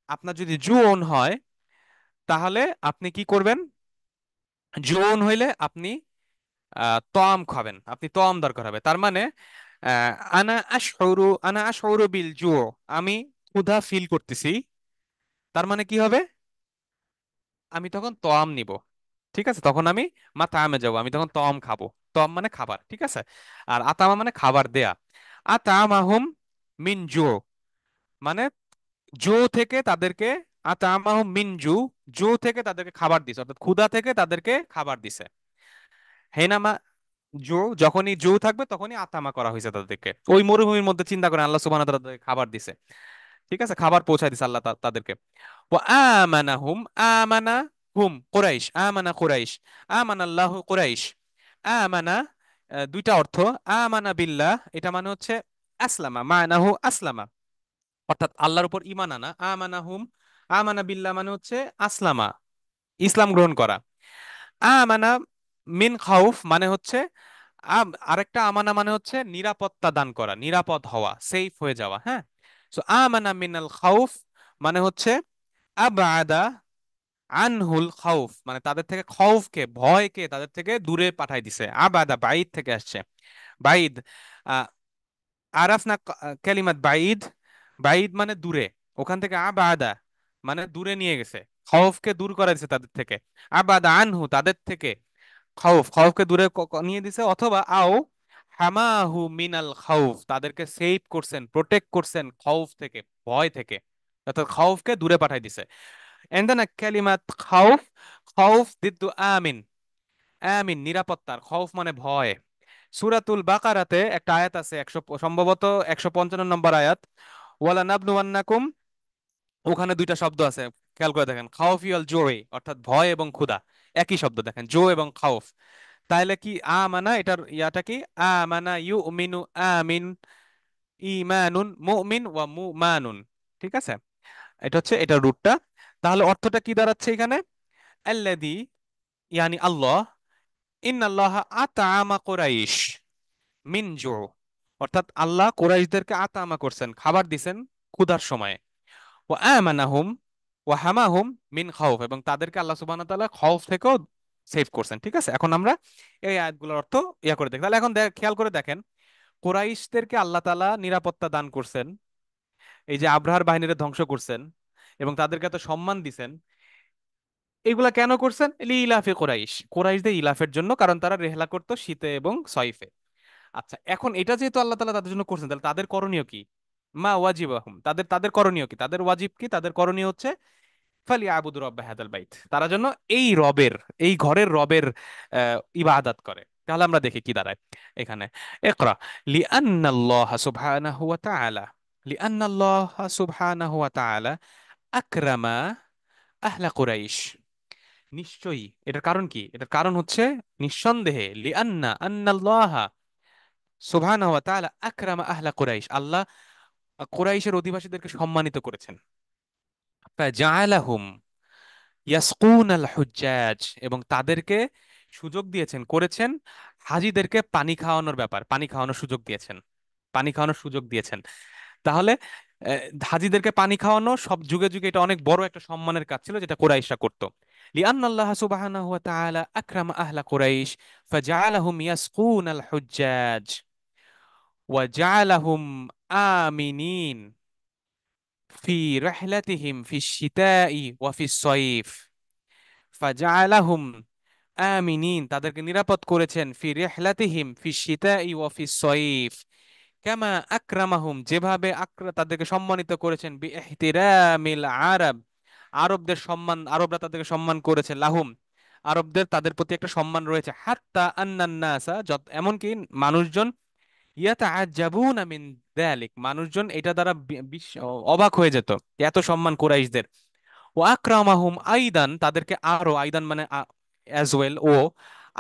আপনার যদি জুন হয়, তাহলে আপনি কি করবেন? জুন হইলে আপনি তম খাবেন, আপনি তম দরকার হবে। তার মানে আহ, আনা আশউরু বিল জু, আমি ক্ষুধা ফিল করতেছি। তার মানে কি হবে? আমি তখন তম নিব, ঠিক আছে, তখন আমি মাতামে যাব, আমি তখন তম খাবো। তম মানে খাবার, ঠিক আছে। আর আতামা মানে খাবার দেয়া। আতামাহুম মিন জু, মানে জো থেকে তাদেরকে, আতামাহুম মিন জু, জো থেকে তাদেরকে খাবার দিছে, অর্থাৎ ক্ষুধা থেকে তাদেরকে খাবার দিছে। হেনামা জো, যখনই জো থাকবে তখনই আতামা করা হয়েছে তাদেরকে। ওই মরুভূমির মধ্যে চিন্তা করেন আল্লাহ সুবহানাহু ওয়া তাআলা তাদেরকে খাবার দিছে, ঠিক আছে, খাবার পৌঁছায় দিছে আল্লাহ তাদেরকে। ওয়া আমানাহুম, আমানা হুম কুরাইশ, আমানা কুরাইশ, আমানা আল্লাহু কুরাইশ। আমানা দুইটা অর্থ। আমানা বিল্লাহ এটা মানে হচ্ছে আসলামা, মানাহু আসলামা, অর্থাৎ আল্লাহর উপর ঈমান আনা। আমানাহুম, আমানা বিল্লাহ মানে হচ্ছে আসলামা, ইসলাম গ্রহণ করা। আমানা মিন খাউফ মানে হচ্ছে আরেকটা আমানা মানে হচ্ছে নিরাপত্তা দান করা, নিরাপদ হওয়া, সেফ হয়ে যাওয়া, হ্যাঁ। সো আমানা মিনাল খাউফ মানে হচ্ছে আবাদা আনহুল খাউফ, মানে তাদের থেকে খৌফকে, ভয়কে তাদের থেকে দূরে পাঠাই দিছে। আবাদা বাইদ থেকে আসছে, বাইদ। আহ, আরাফনা কালিমাত বাইদ, বাইদ মানে দূরে, ওখান থেকে আবাদা মানে দূরে নিয়ে গেছে, খৌফকে দূর করে দিছে তাদের থেকে। আবাদা আনহু তাদের থেকে খৌফকে দূরে নিয়ে দিছে, অথবা আও হামাহু মিনাল খাউফ তাদেরকে সেভ করছেন, প্রোটেক্ট করছেন খৌফ থেকে, ভয় থেকে, অর্থাৎ খৌফকে দূরে পাঠাই দিছে। عندنا كلمة خوف، خوف ضد آمن، আমিন নিরাপত্তার, খৌফ মানে ভয়। সূরাতুল বাকারাতে একটা আয়াত আছে, সম্ভবত 155 নম্বর আয়াত, ওয়ালা নাবলুওয়ান্নাকুম, ওখানে দুইটা শব্দ আছে, খেয়াল করে দেখেন, খাউফি আল জোয়ে, অর্থাৎ ভয় এবং ক্ষুধা, একই শব্দ, দেখেন জো এবং খাউফ। তাহলে কি আমানা, এটার ইয়াটা কি, আমানা ইউমিনু আমিন, ইমানুন মুমিন ওয়া মুমানুন, ঠিক আছে, এটা হচ্ছে এটার রুটটা। তাহলে অর্থটা কি দাঁড়াচ্ছে এখানে, আল্লাযী ইয়ানি আল্লাহ, ইন্নাল্লাহ আতআমা কুরাইশ মিন জু, অর্থাৎ আল্লাহ কুরাইশদেরকে আতামা করছেন, খাবার দিছেন ক্ষুধার সময়ে। ওয়া আমানাহুম ওয়া হামাহুম মিন খাউফ, এবং তাদেরকে আল্লাহ সুবহানাহু ওয়া তাআলা খাউফ থেকেও সেভ করছেন, ঠিক আছে। এখন আমরা এই আয়াতগুলোর অর্থ ইয়া করে দেখি। তাহলে এখন খেয়াল করে দেখেন, কুরাইশদেরকে আল্লাহ তাআলা নিরাপত্তা দান করছেন, এই যে আব্রাহার বাহিনীরে ধ্বংস করছেন, এবং তাদেরকে এত সম্মান দিছেন, এগুলা কেন করছেন, ইলাফে কুরাইশ, কুরাইশদের ইলাফের জন্য, কারণ তারা রেহলা করতো শীতে এবং সয়ফে। আচ্ছা, এখন এটা যেহেতু আল্লাহ তাআলা তাদের জন্য করছেন, তাহলে তাদের করণীয় কি, মা ওয়াজিবাহুম, তাদের তাদের করণীয় কি, তাদের ওয়াজিব কি, তাদের করণীয় হচ্ছে ফালি আবুদু রব্বা হাদাল বাইত, তারা যেন এই রবের, এই ঘরের রবের ইবাদত করে। তাহলে আমরা দেখি কি দাঁড়ায় এখানে, ইকরা, লিআন্নাল্লাহ সুবহানাহু ওয়া তাআলা, লিআন্নাল্লাহ সুবহানাহু ওয়া তাআলা আকরামা আহলা কুরাইশ, নিশ্চয়ই এটার কারণ কি, এটার কারণ হচ্ছে নিঃসন্দেহে, লিআন্না আন্নাল্লাহ সুবহানাহু ওয়া তাআলা আকরামা আহলা কুরাইশ, আল্লাহ কুরাইশের অধিবাসীদেরকে সম্মানিত করেছেন। ফাজাআলাহুম ইয়াসকুন আল হুজ্জাজ, এবং তাদেরকে সুযোগ দিয়েছেন, করেছেন হাজিদেরকে পানি খাওয়ানোর ব্যাপার, পানি খাওয়ানোর সুযোগ দিয়েছেন, পানি খাওয়ানোর সুযোগ দিয়েছেন। তাহলে হাজিদেরকে পানি খাওয়ানো সব যুগে যুগে এটা অনেক বড় একটা সম্মানের কাজ ছিল, যেটা কুরাইশরা করতো। লিআন্নাল্লাহ সুবহানাহু ওয়া তাআলা আকরামা আহলা কুরাইশ ফাজআলাহুম ইয়াসকুন আল হুজ্জাজ ওয়া জাআলাহুম আমিনিন ফি রাহলাতিহিম ফি শিতাই ওয়া ফি সয়ফ। ফাজআলাহুম আমিনিন, তাদেরকে নিরাপদ করেছেন, ফি রিহলাতিহিম ফি শিতাই ওয়া ফি সয়ফ, কামা আকরামাহুম, যেভাবে তাদেরকে সম্মানিত করেছেন, বি ইহতিরামিল আরব, আরবদের সম্মান, আরবরা তাদেরকে সম্মান করেছে, লাহুম, আরবদের তাদের প্রতি একটা সম্মান রয়েছে, হাত্তা আন্নান নাসা, যত এমনকি মানুষজন, ইয়াতাআজ্জাবুনা মিন যালিক, মানুষজন এটা দ্বারা অবাক হয়ে যেত, এত সম্মান কুরাইশদের। ও আকরামাহুম আইদান, তাদেরকে আরো, আইদান মানে অ্যাজ ওয়েল, ও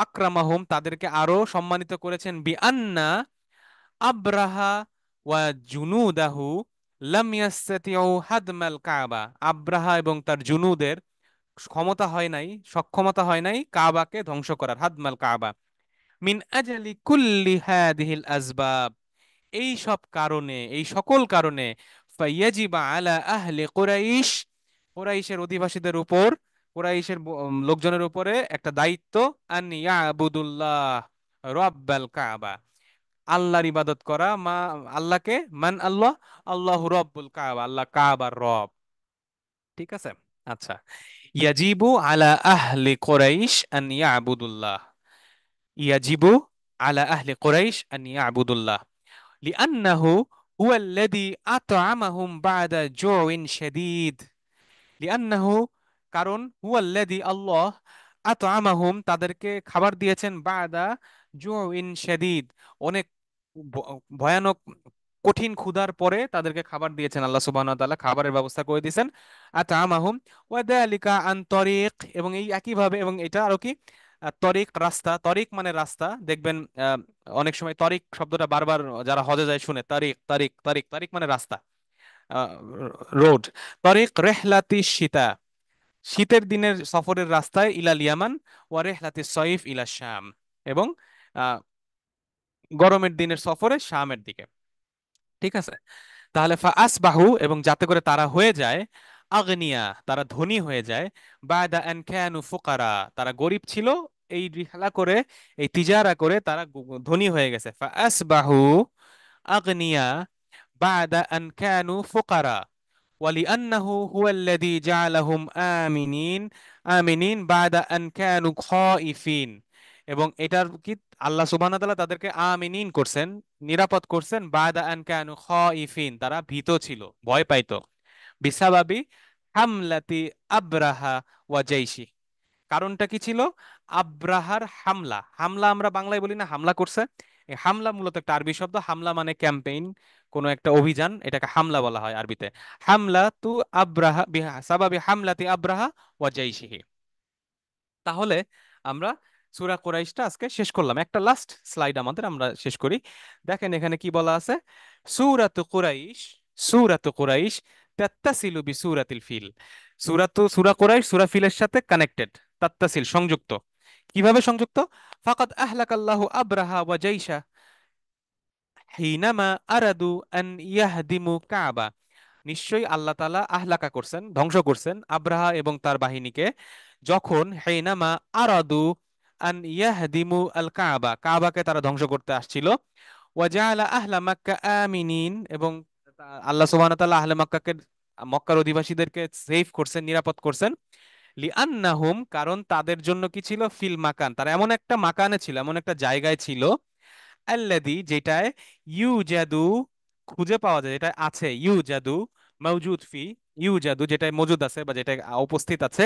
আকরামাহুম তাদেরকে আরো সম্মানিত করেছেন, বি আন্না আব্রাহা ওয়া জুনুদাহু লাম ইয়াসতাতিউ হাদমাল কাবা, আব্রাহা এবং তার জুনুদের ক্ষমতা হয় নাই, সক্ষমতা হয় নাই কাবাকে ধ্বংস করার, হাদমাল কাবা, মিন আজলি কুল্লি হাদিহিল আসবাব, এই সব কারণে, এই সকল কারণে, ফাইয়াজিবা আলা আহলি কুরাইশ, কুরাইশের অধিবাসীদের উপর, কুরাইশের লোকজনের উপরে একটা দায়িত্ব, আন ইয়াবুদুল্লাহ রব্বাল কাবা, আল্লাহর ইবাদত করা, আল্লাহকে, মান আল্লাহ, আল্লাহু রব্বুল কাবা, আল্লাহ কাবার রব, ঠিক আছে। আচ্ছা, ইয়াজিবু আলা আহলি কুরাইশ আন ইয়াবুদুল্লাহ। ইয়াজিবু আলা আহলি কুরাইশ আন ইয়াবুদুল্লাহ লিআন্নাহু হুয়া আল্লাযী আত'আমাহুম বা'দা জু'ইন শাদীদ। লিআন্নাহু, কারণ, হুয়াল্লাযী, আল্লাহ, আত'আমাহুম, তাদেরকে খাবার দিয়েছেন, বাদা জুইন শাদীদ, অনেক ভয়ানক কঠিন ক্ষুধার পরে তাদেরকে খাবার দিয়েছেন। আল্লাহ সুবহানাহু ওয়া তাআলা খাবারের ব্যবস্থা করে দিয়েছেন। আত'আমাহুম ওয়া যালিকা আন তরিক, এবং এই একইভাবে, এবং এটা আরো কি, তরিক রাস্তা, তরিক মানে রাস্তা, দেখবেন আহ, অনেক সময় তরিক শব্দটা বারবার যারা হজে যায় শুনে, তরিক তরিক তরিক, তরিক মানে রাস্তা, রোড। তরিক রেহলাতি সীতা, শীতের দিনের সফরের রাস্তায়, ইলাল ইয়ামান, ওয়া রেহলাতি সয়ফ ইলা শাম, এবং আহ, গরমের দিনের সফরে শামের দিকে। ঠিক আছে, তাহলে ফা আসবাহু, এবং যাতে করে তারা হয়ে যায়, আগনিয়া, তারা ধনী হয়ে যায়, বাদা আন কানু ফুকারা, তারা গরিব ছিল, এই রিহলা করে, এই তিজারা করে তারা ধনী হয়ে গেছে। ফা আসবাহু আগনিয়া বাদা আন কানু ফুকারা ولأنه هو الذي جعلهم آمنين بعد أن كانوا خائفين। এবং এটার কি, আল্লাহ সুবহানাহু ওয়া তাআলা তাদেরকে আমিনিন করছেন, নিরাপদ করছেন, বাদা আন কানু খাইফিন, তারা ভীত ছিল, ভয় পাইতো, বিসাবাবি হামলাতি আব্রাহা ওয়া জাইশি। কারণটা কি ছিল? আব্রাহার হামলা, হামলা আমরা বাংলায় বলি না হামলা করছে, এই হামলা মূলত একটা আরবি শব্দ, হামলা মানে ক্যাম্পেইন, কোন একটা অভিযান, এটাকে হামলা বলা হয় আরবিতে। হামলা তু আব্রাহা সাবাবি হামলাতি আব্রাহা ওয়া জাইশিহি। তাহলে আমরা সূরা কুরাইশটা আজকে শেষ করলাম। একটা লাস্ট স্লাইড আমাদের, আমরা শেষ করি। দেখেন এখানে কি বলা আছে, সূরাতু কুরাইশ, সূরাতু কুরাইশ তাত্তাসিলু বিসূরাতিল ফিল। সূরা কুরাইশ সূরা ফিলের সাথে কানেক্টেড, তাত্তাসিল সংযুক্ত। কিভাবে সংযুক্ত? ফাকাদ আহলাকাল্লাহু আব্রাহা ওয়া জাইশা হিনামা আরাদু আন ইয়াহদিমু কাবা। নিশ্চয়ই আল্লাহ তাআলা আহলাকা করছেন, ধ্বংস করছেন, আব্রাহা এবং তার বাহিনীকে, যখন হেইনামা আরাদু আন ইয়াহদিমু আল কাবা, কাবাকে তারা ধ্বংস করতে আসছিল। ওয়াজাআলা আহলা মাক্কা আমিনিন, এবং আল্লাহ সুবহানাহু ওয়া তাআলা আহলে মক্কাকে, মক্কার অধিবাসীদেরকে সেফ করছেন, নিরাপদ করছেন। লিআন্নাহুম, কারণ তাদের জন্য কি ছিল, ফিল মাকান, তারা এমন একটা মাকানে ছিল, এমন একটা জায়গায় ছিল, আল্লাযী, যেটায়, ইউজাদু, খুঁজে পাওয়া যায়, যেটা আছে, ইউজাদু মাওজুদ ফি, ইউজাদু যেটায় মজুদ আছে বা যেটা উপস্থিত আছে,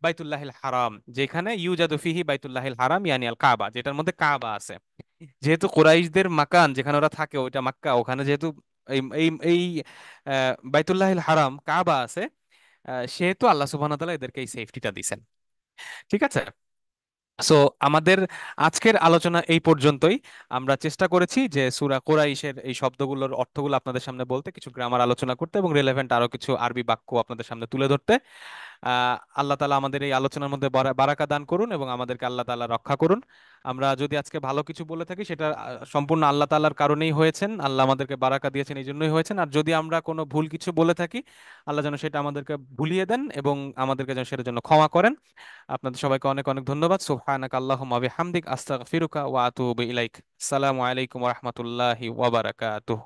বাইতুল্লাহিল হারাম, যেখানে ইউজাদু ফিহি বাইতুল্লাহিল হারাম ইয়ানি আল কাবা, যেটার মধ্যে কাবা আছে। যেহেতু কুরাইশদের মাকান যেখানে ওরা থাকে ওইটা মাক্কা, ওখানে যেহেতু এই এই এই বাইতুল্লাহিল হারাম কাবা আছে, সেহেতু আল্লাহ সুবহানাহু ওয়া তাআলা এদেরকে এই সেফটিটা দিছেন। ঠিক আছে, সো আমাদের আজকের আলোচনা এই পর্যন্তই। আমরা চেষ্টা করেছি যে সূরা কুরাইশের এই শব্দগুলোর অর্থগুলো আপনাদের সামনে বলতে, কিছু গ্রামার আলোচনা করতে, এবং রিলেভেন্ট আরো কিছু আরবি বাক্য আপনাদের সামনে তুলে ধরতে। আল্লাহ তাআলা আমাদের এই আলোচনার মধ্যে বারাকা দান করুন, এবং আমাদেরকে আল্লাহ তাআলা রক্ষা করুন। আমরা যদি আজকে ভালো কিছু বলে থাকি, সেটা সম্পূর্ণ আল্লাহ তাআলার কারণেই হয়েছেন, আল্লাহ আমাদেরকে বারাকা দিয়েছেন এই জন্যই হয়েছেন। আর যদি আমরা কোনো ভুল কিছু বলে থাকি, আল্লাহ যেন সেটা আমাদেরকে ভুলিয়ে দেন, এবং আমাদেরকে যেন সেটার জন্য ক্ষমা করেন। আপনাদের সবাইকে অনেক অনেক ধন্যবাদ। সুবহানাকা আল্লাহুম্মা ওয়া বিহামদিক, আস্তাগফিরুকা ওয়া আতুবু ইলাইক। আসসালামু আলাইকুম ওয়া রাহমাতুল্লাহি ওয়া বারাকাতুহু।